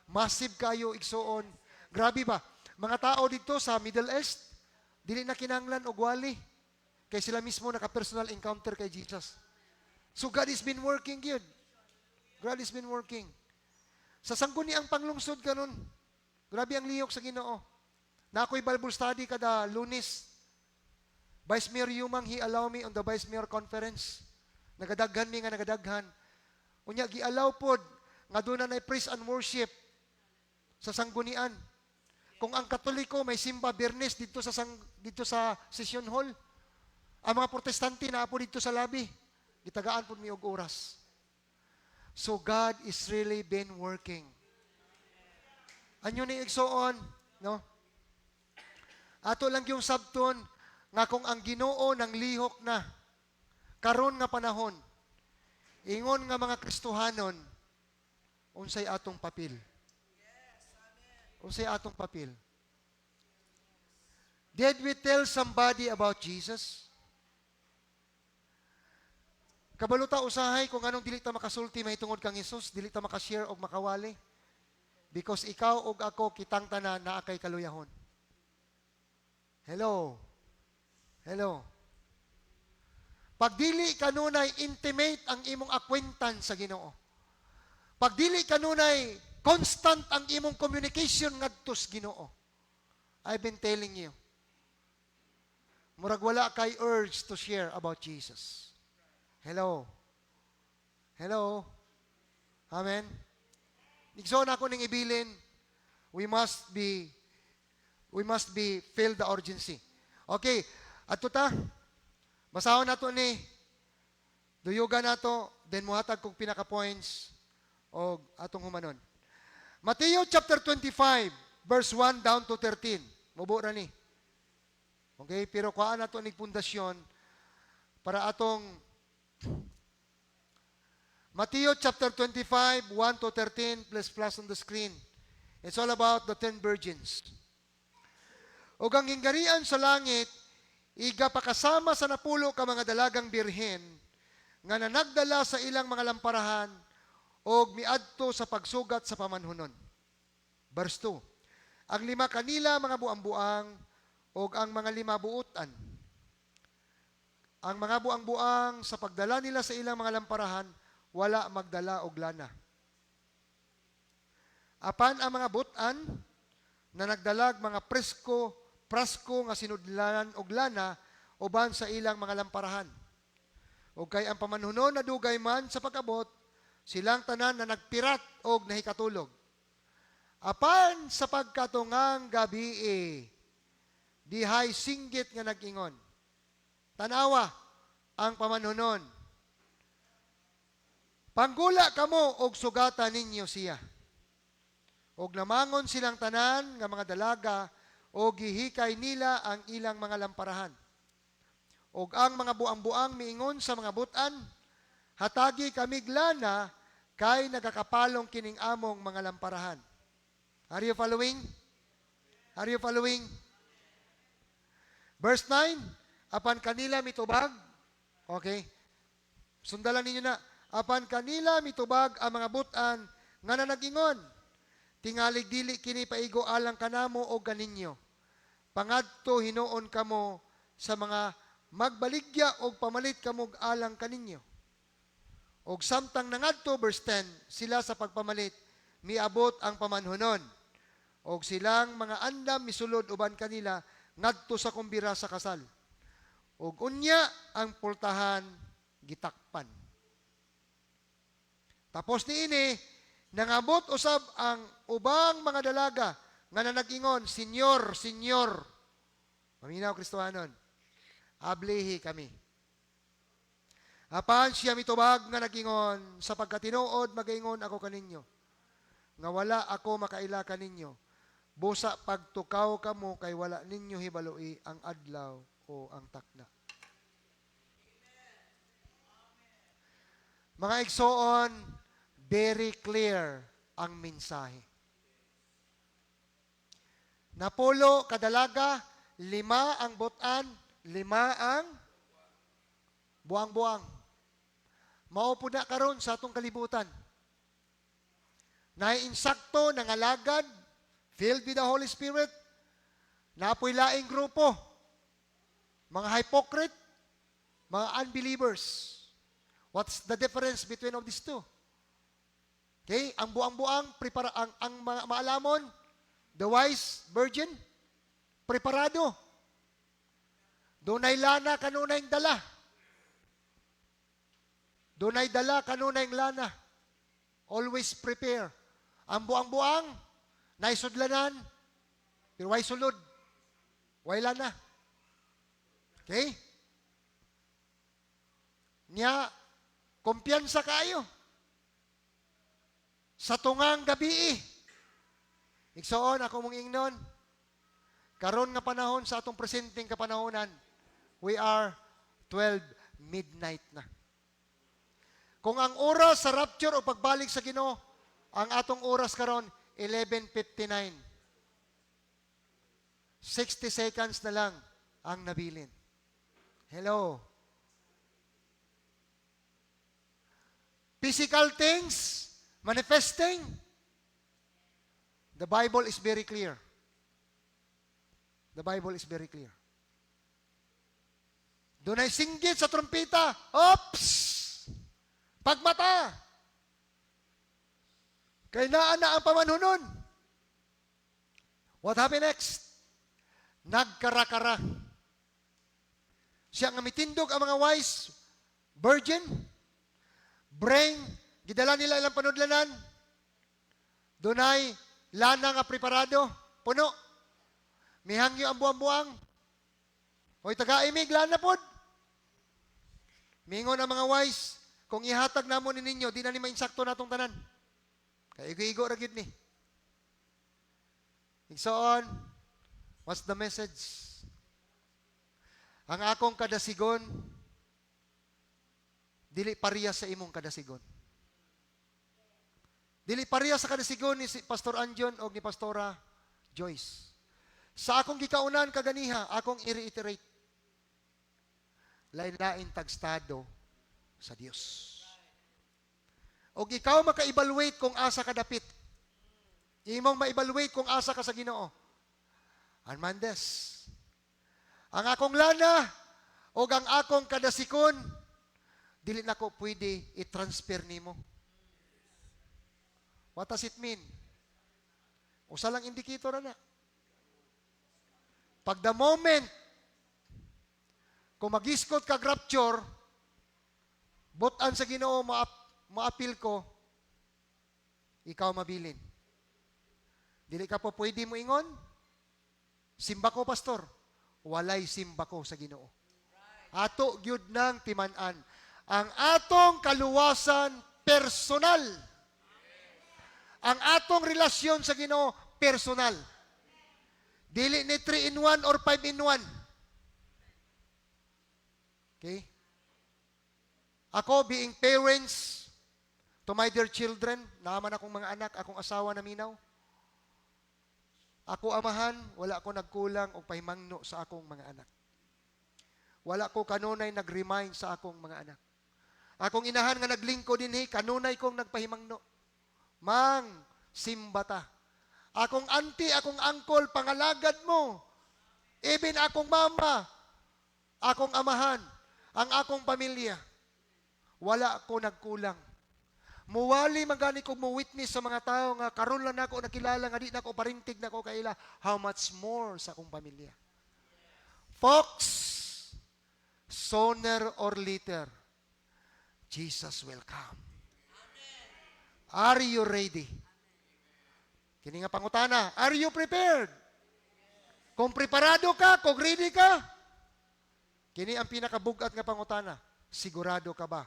Massive kayo igsuon. Grabe ba? Mga tao dito sa Middle East, dili na kinahanglan og wali. Kay sila mismo naka-personal encounter kay Jesus. So God has been working yun. God has been working. Sa sangguniang panglungsod kanon, grabe ang lihok sa Ginoo. Na ako'y Bible study kada Lunes. Vice Mayor Yumang, he allow me on the Vice Mayor Conference. Nagadaghan mi nga nagadaghan. Unya, gi-allow pod nga doon na praise and worship sa sanggunian. Kung ang Katoliko may simba Biyernes dito sa session hall, ang mga Protestante na po dito sa labi, gitagaan pod mi og oras. So God is really been working. Anyo ni igsoon, no? Ato lang yung sabton nga kung ang Ginoo nang lihok na karon nga panahon, ingon nga mga Kristohanon, unsay atong papel? Unsay atong papel? Did we tell somebody about Jesus? Kabaluta usahay kung anong dili ta makasulti mahitungod kang Hesus, dili ta makashare og makawali. Because ikaw og ako kitang tanan naa kay kaluyahon. Hello. Pag dili kanunay intimate ang imong acquaintance sa Ginoo. Pag dili kanunay constant ang imong communication ngadto sa Ginoo. I've been telling you. Murag wala kay urge to share about Jesus. Hello. Amen. Igsoon ako ning ibilin, we must be feel the urgency. Okay, adto ta. Basahon nato ni duyugan nato, then muhatag kog pinaka points og atong humanon. Matthew chapter 25 verse 1 down to 13. Mubo ra ni. Okay, pero kuhaan nato ning pundasyon para atong Matthew chapter 25 1 to 13 plus on the screen. It's all about the 10 virgins. O ang hinggarian sa langit, iga pakasama sa napulo ka mga dalagang birhen, nga nanagdala sa ilang mga lamparahan, o miadto sa pagsugat sa pamanhunon. Verse 2, ang 5 kanila mga buang-buang, o ang mga 5 buutan. Ang mga buang-buang, sa pagdala nila sa ilang mga lamparahan, wala magdala og lana. Apan ang mga butan, na nagdalag mga prasko nga sinudlanan og lana uban sa ilang mga lamparahan. O kay ang pamanhunon na dugay man sa pag-abot, silang tanan na nagpirat og nahikatulog. Apan sa pagkatungang gabi dihay singgit nga nag-ingon. Tanawa ang pamanhunon. Panggula kamo og sugatan ninyo siya. Og namangon silang tanan nga mga dalaga, o gihikay nila ang ilang mga lamparahan. Og ang mga buang-buang miingon sa mga butan, hatagi kamig lana kay nagakapalong kining among mga lamparahan. Are you following? Are you following? Verse 9, apan kanila mitubag, okay, sundalan ninyo na, apan kanila mitubag ang mga butan nga nanagingon, tingalig dili kini paigo alang kanamo o ganinyo. Pangadto hinuon kamo sa mga magbaligya o pamalit kamog alang kaninyo. Og samtang nangadto, verse 10, sila sa pagpamalit, miabot ang pamanhunon. Og silang mga andam misulod uban kanila, ngadto sa kumbira sa kasal. Og unya ang pultahan gitakpan. Tapos niini, nangabot usab ang ubang mga dalaga nga nanagingon, Senyor, Senyor. Paminaw Kristohanon, ablihi kami. Apan siya mitubag nga nagingon, sa pagkatinuod magaingon ako kaninyo, nga wala ako makaila kaninyo. Busa pagtukaw kamo kay wala ninyo hibaloi ang adlaw o ang takna. Mga igsoon, very clear ang mensahe. Napulo kadalaga, 5 ang butan, 5 ang buang-buang. Maupo na karon sa atong kalibutan. Naiinsakto, nangalagad, filled with the Holy Spirit, napoy laing grupo, mga hypocrite, mga unbelievers. What's the difference between of these two? Okay, ang buang-buang, ang maalamon, the wise virgin, preparado. Dunay lana, kanunay dala. Dunay dala, kanunay lana. Always prepare. Ang buang-buang, naisudlanan, pero way sulod. Way lana. Okay? Nya, kumpiyansa kayo. Sa tungang gabi, igsoon, ako mong ingnon, karon nga panahon sa atong presenteng kapanahonan, we are 12 midnight na. Kung ang oras sa rapture o pagbalik sa Ginoo, ang atong oras karon 11:59. 60 seconds na lang ang nabilin. Hello. Physical things manifesting. The Bible is very clear. The Bible is very clear. Doon ay singgit sa trumpita. Oops! Pagmata! Kay naa na ang pamanhunon. What happened next? Nagkarakara. Siya nga mitindog ang mga wise virgin. Brain, gidala nila ilang panudlanan. Dunay lana nga preparado, puno. Mihangyo ang buang-buang. Hoy taga-imig, lana pod. Mingon ang mga wise, kung ihatag namo ni ninyo, di na ni mainsakto natong tanan. Kaya igo-igo ra gyud ni. Igsoon, what's the message? Ang akong kadasigon, dili pareha sa imong kadasigon. Dili pareha sa kadasigon ni Pastor Anjon o ni Pastora Joyce. Sa akong gikaunan kaganiha, akong i-reiterate. Lain-lain tagstado sa Dios. O ikaw maka-evaluate kung asa ka dapit. Imong ma-evaluate kung asa ka sa Ginoo. Armandes. Ang akong lana o ang akong kadasikon, dili na ko pwede i-transfer nimo. What does it mean? Usa lang indicator na. Pag the moment, kung mag-iskot ka rapture, butan sa Ginoo, maapil ko, ikaw mabilin. Dili ka po pwede mo ingon, simba ko, pastor. Walay simba ko sa Ginoo. Ato, gyud nang timanan. Ang atong kaluwasan personal. Ang atong relasyon sa Ginoo personal. Dili ni 3 in 1 or 5 in 1. Okay? Ako, being parents to my dear children, naman akong mga anak, akong asawa na minaw. Ako amahan, wala ko nagkulang o pahimangno sa akong mga anak. Wala ko kanunay nag-remind sa akong mga anak. Akong inahan nga naglingkod dinhi, kanunay kong nagpahimangno. Mang, simbata. Akong auntie, akong uncle, pangalagad mo. Even akong mama, akong amahan, ang akong pamilya. Wala ko nagkulang. Muwali magani kong mo-witness sa mga tao nga karon lang ako nakilala nga di na ako parintig na ako kaila. How much more sa akong pamilya. Folks, sooner or later, Jesus will come. Are you ready? Kini nga pangutana, are you prepared? Kung preparado ka, kung ready ka, kini ang pinakabugat nga pangutana, sigurado ka ba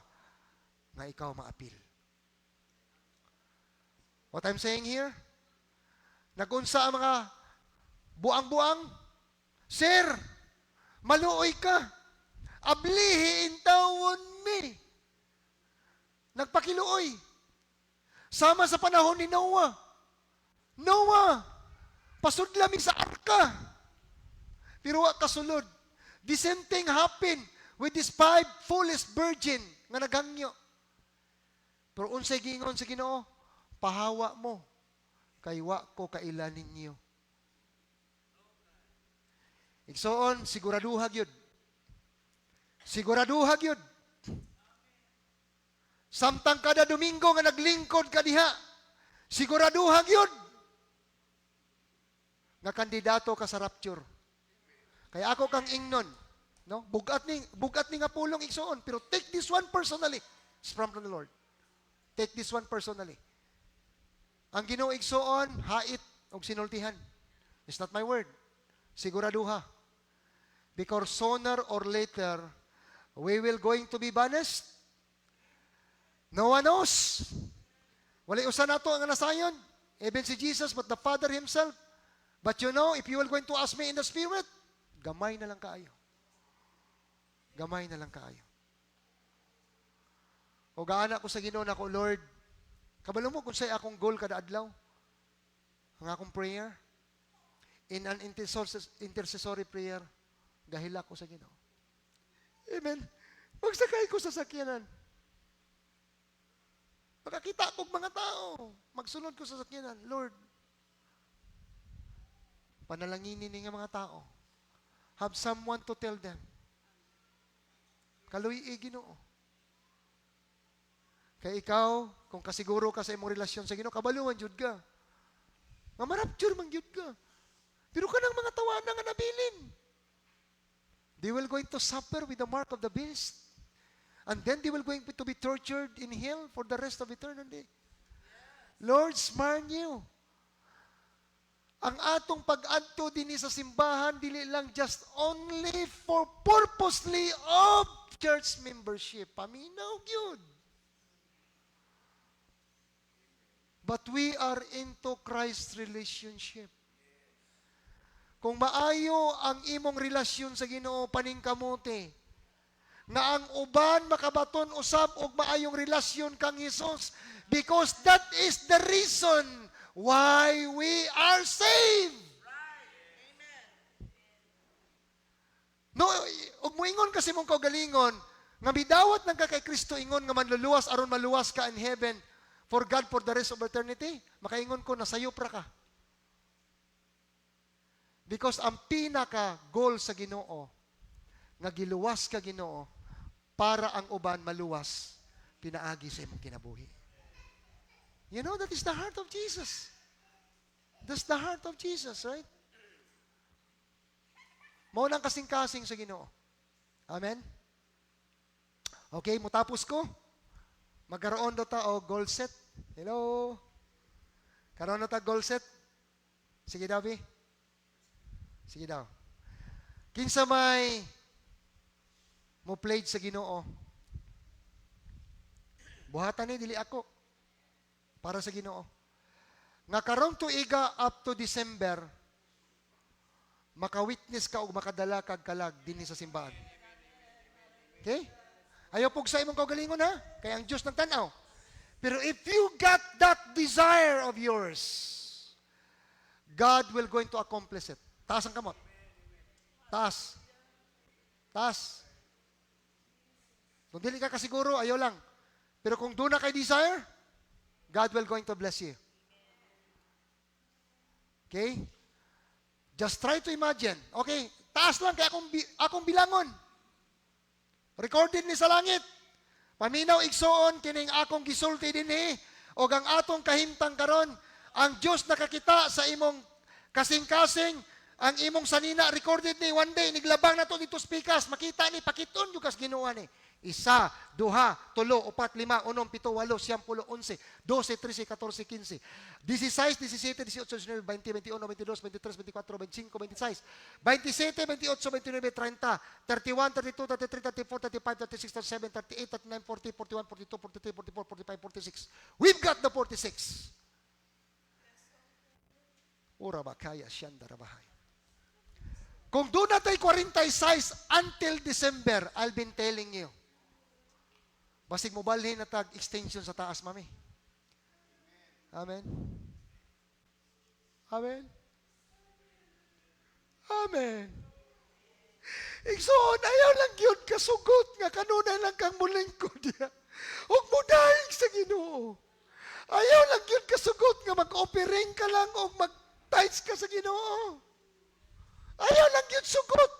nga ikaw maapil? What I'm saying here? Nagunsa ang mga buang-buang? Sir, maluoy ka. Ablihi intawon mi. Nagpakiluoy. Sama sa panahon ni Noah. Noah, pasudlami sa arka. Pero wa kasulod. The same thing happened with these 5 foolish virgin nga naghangyo. Pero unsay gingon sa Ginoo? Pahawa mo, kay wa ko kaila ninyo. Igsoon, siguraduhag yun. Siguraduhag yun. Samtang kada Domingo nga naglingkod ka diha, siguraduhag yun. Nga kandidato ka sa rapture. Kaya ako kang ingnon, no? Bugat ni nga pulong igsoon, pero take this one personally. It's from the Lord. Take this one personally. Ang Ginoo igsoon, hait og sinultihan. It's not my word. Siguraduha. Because sooner or later, we will going to be banished. No one knows. Wala usa nato ang nasayon. Even si Jesus, but the Father Himself. But you know, if you will going to ask me in the Spirit, gamay na lang kaayo. Gamay na lang kaayo. O gaana ko sa Ginoo nako, Lord, kabalo mo kung sa'y akong goal kada adlaw, ang akong prayer, in an intercessory prayer, gahila ko sa Ginoo. Amen. Magsakay ko sa sakyanan. Makakita ko mga tao. Magsunod ko sa sakyanan. Lord, panalanginin ni nga mga tao. Have someone to tell them. Kaluy Ginoo. Kaya ikaw, kung kasiguro ka sa imong relasyon sa Ginoo, kabaluan jud ka. Mamarapture man jud ka. Pero kanang mga tawanan nga nabilin. They will going to suffer with the mark of the beast. And then they will going to be tortured in hell for the rest of eternity. Lord, smart you. Ang atong pag-adto dinhi sa simbahan, dili lang just only for purposely of church membership. Paminaw gyud. But we are into Christ's relationship. Kung maayo ang imong relasyon sa Ginoo paningkamuti, nga ang uban makabaton usab og maayong relasyon kang Hesus, because that is the reason why we are saved. No, ug moingon kasi mong kaugalingon nga midawat nang ka kay Kristo ingon nga manluluwas aron maluwas ka in heaven for God for the rest of eternity, makaingon ko nasayop ra ka. Because ang pinaka goal sa Ginoo nga giluwas ka Ginoo para ang uban maluwas pinaagi sa imong kinabuhi. You know, that is the heart of Jesus. That's the heart of Jesus, right? Mao nang kasing-kasing sa Ginoo. Amen? Okay, mutapos ko. Magkaroon do ta og goal set. Hello? Karoon na ta goal set? Sige daw, Bi. Sige daw. Kinsa may mo pledge sa Ginoo. Buhatan ni dili ako. Para sa Ginoo. nga karong tuiga up to December, maka-witness ka o makadala kag kalag dinhi sa simbahan. Okay? Ayaw pug sa imong kaugalingon ha, kaya ang Diyos nagtanaw. Pero if you got that desire of yours, God will going to accomplish it. Taas ang kamot. Taas. Taas. Kung dili ka kasiguro, ayaw lang. Pero kung doon na kay desire, God will going to bless you. Okay? Just try to imagine. Okay, taas lang kay akong bilangon. Recorded ni sa langit. Paminaw igsoon kining akong gisulti dinhi o ang atong kahimtang karon. Ang Dios nakakita sa imong kasing-kasing, ang imong sanina recorded ni one day niglabang na to dito speakers, makita ni pakiton jud kas Ginoo ni. 1, 2, 3, 4, 5, 6, 7, 8, 9, 10, 11, 12, 13, 14, 15, 16, 17, 18, 19, 20, 21, 22, 23, 24, 25, 26, 27, 28, 29, 30, 31, 32, 33, 34, 35, 36, 37, 38, 39, 40, 41, 42, 43, 44, 45, 46. We've got the 46. Ura ba kaya siyanda rabahay. Kung doon natin 46 until December, I'll been telling you, basig mo balhin na tag extension sa taas, mami. Amen. Amen. Amen. Igsoon, ayaw lang yun kasugot nga kanunay lang kang mulingkod niya. Huwag mo daig sa Ginoo. Ayaw lang yun kasugot nga mag-offering ka lang o mag-tithes ka sa Ginoo. Ayaw lang yun sugot.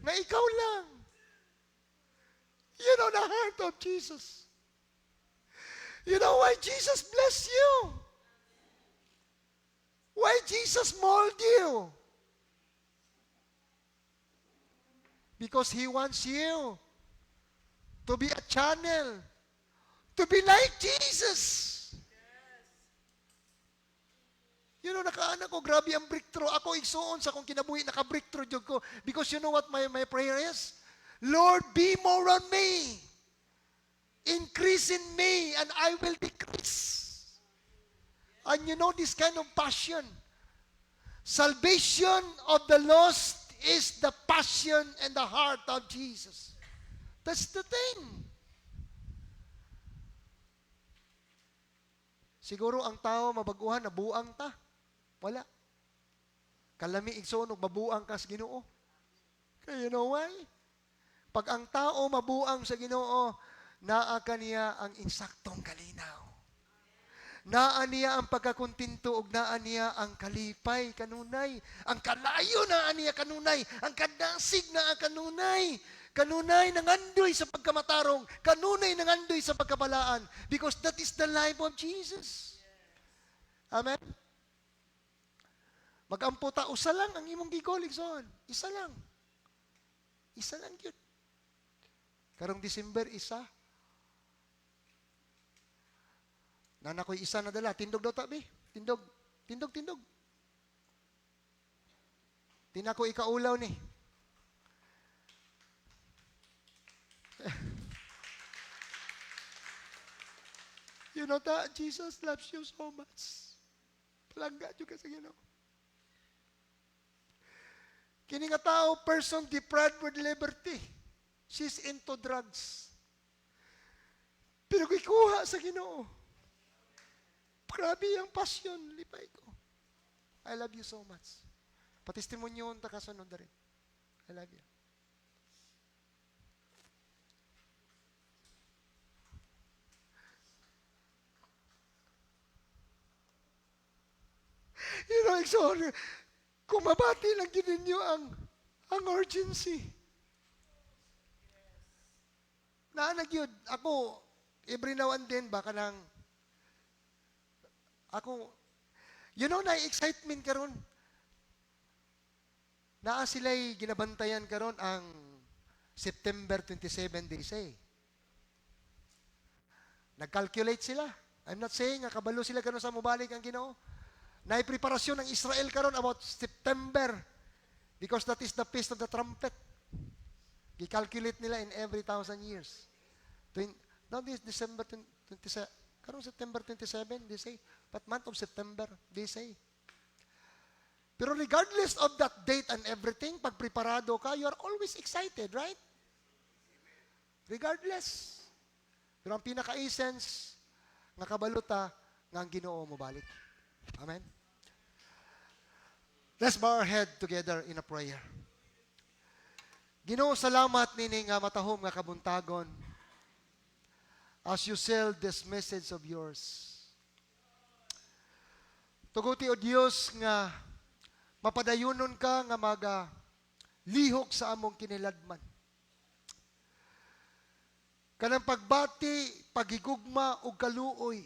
Na ikaw lang. You know the heart of Jesus. You know why Jesus blessed you? Why Jesus molded you? Because He wants you to be a channel, to be like Jesus. You know, nakaanak ko, grabe ang breakthrough. Ako, igsoon sa kong kinabuhi, naka-breakthrough jud ko. Because you know what my prayer is? Lord, be more on me. Increase in me, and I will decrease. And you know this kind of passion. Salvation of the lost is the passion and the heart of Jesus. That's the thing. Siguro ang tao mabaguhan, nabuang ta. Wala. Kalami igsoon, mabuang ka sa Ginoo. Kaya you know why? Pag ang tao mabuang sa Ginoo, naa kaniya ang insaktong kalinaw. Naa niya ang pagkakuntinto ug naa niya ang kalipay kanunay. Ang kalayo naa niya kanunay, ang kadasig naa kanunay. Kanunay nangandoy sa pagkamatarong, kanunay nangandoy sa pagkabalaan, because that is the life of Jesus. Amen. Mag-amputa usa lang ang imong gigolig son. Isa lang. Isa lang yun. Karong December, isa. Nanakoy isa na dala. Tindog daw tabi. Tindog. Tindog, tindog. Tinako ikaulaw ni. You know that Jesus loves you so much. Palangga juga sa Ginoo. Kini nga tao, person deprived with liberty. She's into drugs. Pero kuha sa Ginoo. Grabe ang passion, lipay ko. I love you so much. Patestimonyon ta kasunod na rin. I love you. You know, exor, kung mabati lang din ninyo ang urgency. Naanagyod, ako, every now and then, baka nang, ako, you know, na-excitement karon. Naa sila'y ginabantayan karon ang September 27 days eh. Nag-calculate sila. I'm not saying nga kabalo sila karon sa mubalik ang Ginoo. Naipreparasyon ng Israel karon about September because that is the feast of the trumpet. I-calculate nila in every 1,000 years. Now this December 27, Karong September 27, they say. What month of September, they say. Pero regardless of that date and everything, pag preparado ka, you are always excited, right? Regardless. Pero ang pinaka-essence, nga kabaluta, nga ang Ginoo mo balik. Amen? Let's bow our head together in a prayer. Ginoo, salamat nini nga matahom nga kabuntagon as you sell this message of yours. Tuguti o Diyos nga mapadayunon ka nga maga lihok sa among kiniladman. Kanang pagbati, pagigugma o kaluoy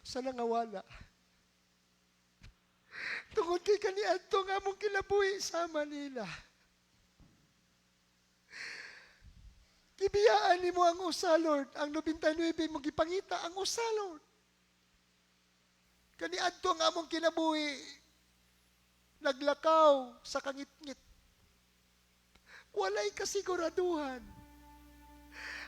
sa nangawala. Tungod kay kaniadto nga among kinabuhi sa Manila. Gibiyaan nimo ang usa, Lord. Ang 99 mo gipangita ang usa, Lord. Kaniadto nga among kinabuhi naglakaw sa kangit-ngit. Walay kasiguraduhan.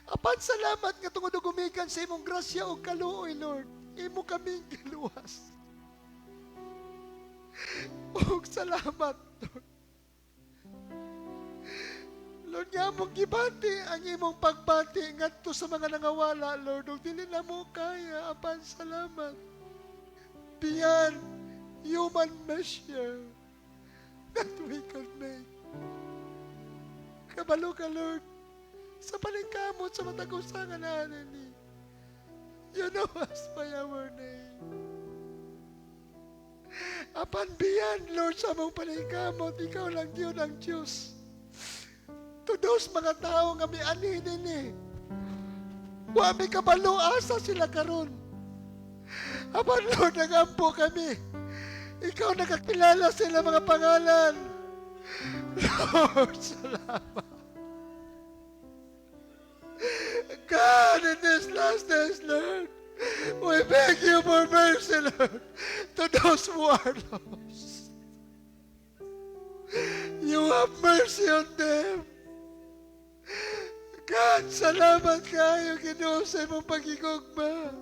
Apan salamat nga tungod og gumikan sa imong grasya o kaluoy, Lord. Imo kaming giluwas. Og salamat, Lord. Lord, nga mong gibati ang imong pagbati ngadto sa mga nangawala, Lord. Og dili na mo kaya, apan salamat. Beyond human measure that we can make. Kabalo ka, Lord, sa paningkamot sa matagusangan natin ni. You know us by our name. Apan beyond, Lord, sa mong paningkamot, ikaw lang Diyo ng Diyos. To those mga tao nga may aninin ni, wa may kabalo asa sila karon. Apan, Lord, nagampo kami. Ikaw nakakilala sila mga pangalan. Lord, salamat. God, in this last days, Lord, we beg you for mercy, Lord, to those who are lost. You have mercy on them. God, salamat kayo, Ginoo, sa imong pagigugma.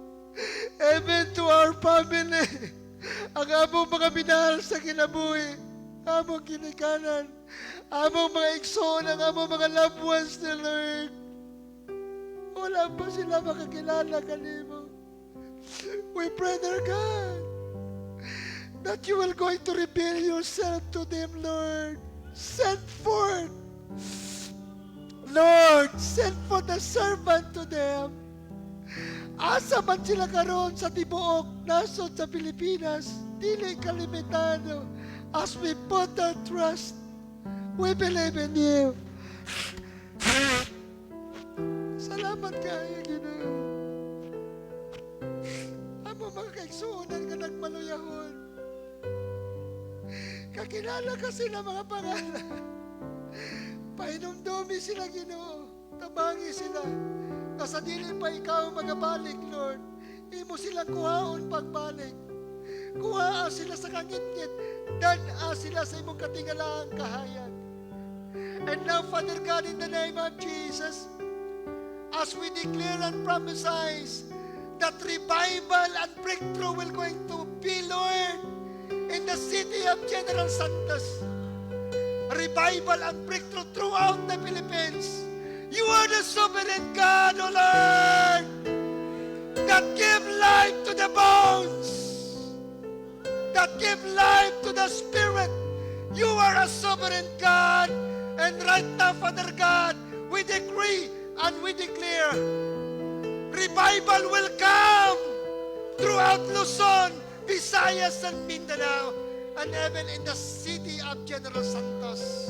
Even to our family, ang among mga minahal sa kinabuhi, among ginikanan, among mga igsoon, ang among mga loved ones na, Lord. Wala pa sila makakilala kanimo. We pray, dear God, that you will going to reveal yourself to them, Lord. Send forth, Lord, send forth the servant to them. Asa man sila karon sa tibuok nasod sa Pilipinas, dili kalimitado. As we put our trust, we believe in you. Salamat kayo, Ginoo. Amo mga kaigsuonan nga nagmaluyahon. Kakilala kasi na mga pangalan. Pahinumdumi sila, Ginoo. Tabangi sila. Nasa dili pa ikaw magabalik, Lord. Imo silang kuhaon pagbalik. Kuhaa sila sa kangit-ngit. Dan-a sila sa imong katingalaang kahayag. And now, Father God, in the name of Jesus, as we declare and prophesize that revival and breakthrough will going to be, Lord, in the city of General Santos. Revival and breakthrough throughout the Philippines. You are the sovereign God, O Lord, that give life to the bones, that give life to the spirit. You are a sovereign God. And right now, Father God, we decree and we declare, revival will come throughout Luzon, Visayas, and Mindanao, and even in the city of General Santos.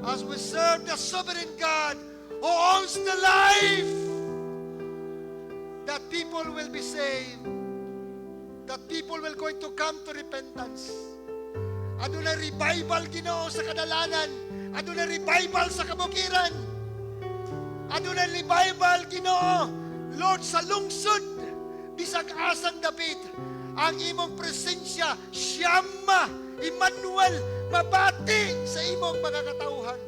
As we serve the sovereign God who owns the life, that people will be saved, that people will going to come to repentance. Adunay revival, Ginoo, sa kadalanan. Adunay revival sa kabukiran. Adunay revival, Ginoo, Lord, sa lungsod, bisag asang dapit, ang imong presensya, Siyama, Emmanuel, mabati sa imong mga katauhan.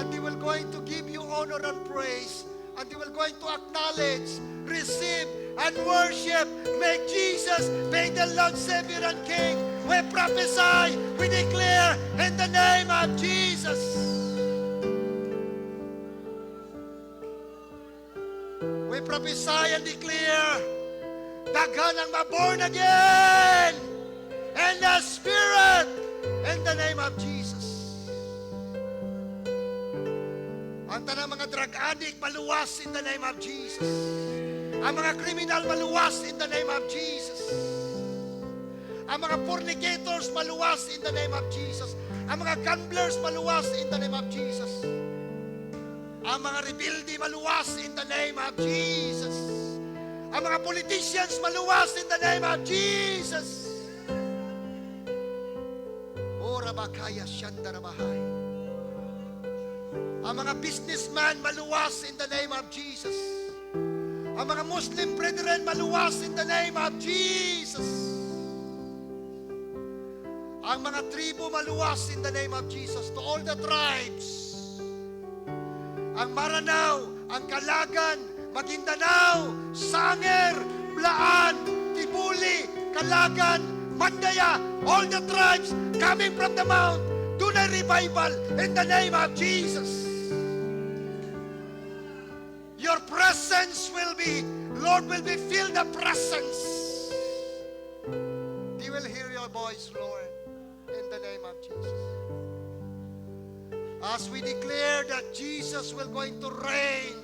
And we will going to give you honor and praise and they will going to acknowledge, receive, and worship. Make Jesus be the Lord, Savior, and King. We prophesy, we declare in the name of Jesus. We prophesy and declare, daghan ang ma-born again in the Spirit, in the name of Jesus. Ang tanang mga drug addict, maluwas in the name of Jesus. Ang mga criminal, maluwas in the name of Jesus. Ang mga fornicators, maluwas in the name of Jesus. Ang mga gamblers, maluwas in the name of Jesus. Ang mga rebelde, maluwas in the name of Jesus. Ang mga politicians, maluwas in the name of Jesus. Ora bakaya shandarabahay. Ang mga businessman, maluwas in the name of Jesus. Ang mga Muslim brethren, maluwas in the name of Jesus. Ang mga tribo, maluwas in the name of Jesus. To all the tribes. Ang Maranao, ang Kalagan, Maguindanao, Sanger, Blaan, Tibuli, Kalagan, Mandaya, all the tribes coming from the mount, do a revival in the name of Jesus. Your presence will be, Lord, will be filled the presence. He will hear your voice, Lord, in the name of Jesus. As we declare that Jesus will going to reign,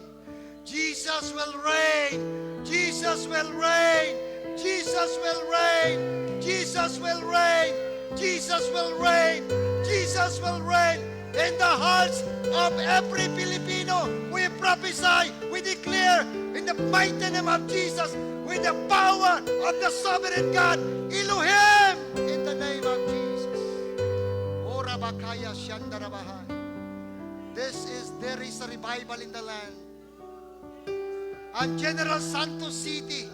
Jesus will reign, Jesus will reign, Jesus will reign, Jesus will reign, Jesus will reign, Jesus will reign in the hearts of every Filipino. We prophesy, we declare in the mighty name of Jesus, with the power of the sovereign God, Elohim, in the name of Jesus. Ora bakaya shandarabahan. There is a revival in the land. And General Santos City,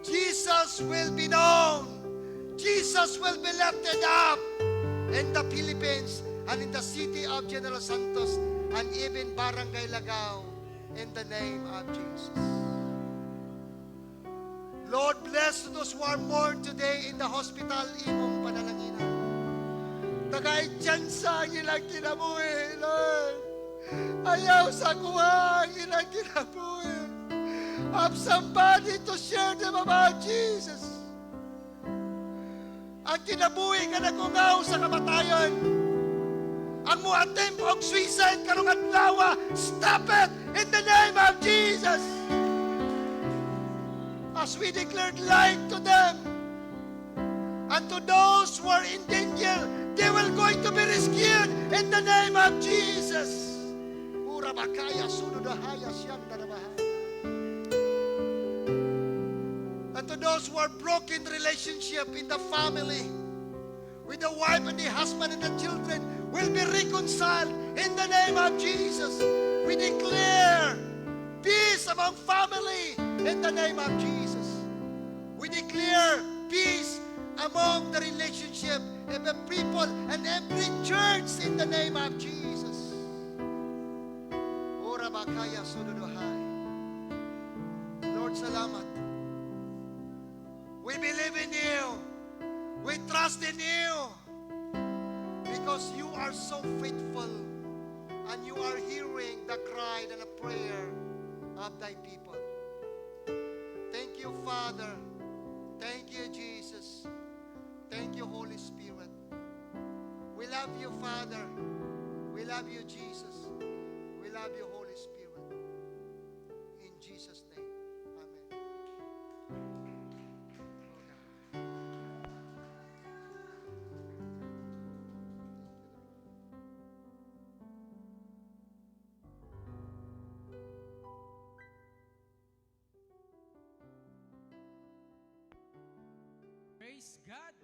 Jesus will be known. Jesus will be lifted up in the Philippines and in the city of General Santos and even Barangay Lagao in the name of Jesus. Lord, bless those who are born today in the hospital, imong panalangina. Tagay tsansa ang ilang kinabuhi, Lord. Ayaw sa kuha ang ilang kinabuhi. Have somebody to share them about Jesus. Ang kinabuhi ka na kungaw sa kamatayon. Ang muattempt og suicide karong adlaw, stop it in the name of Jesus. As we declared life to them, and to those who are in danger, they will going to be rescued in the name of Jesus. Ura bakaya sunudahaya siyandarabaha. And to those who are broken relationship in the family, with the wife and the husband and the children, will be reconciled in the name of Jesus. We declare peace among family in the name of Jesus. We declare peace among the relationship of the people and every church in the name of Jesus. Ora bakaya sududuhay. Lord, salamat. We believe in you. We trust in you. Because you are so faithful and you are hearing the cry and the prayer of thy people. Thank you, Father. Thank you, Jesus. Thank you, Holy Spirit. We love you, Father. We love you, Jesus. We love you, Holy Spirit. In Jesus' name, amen. Praise God.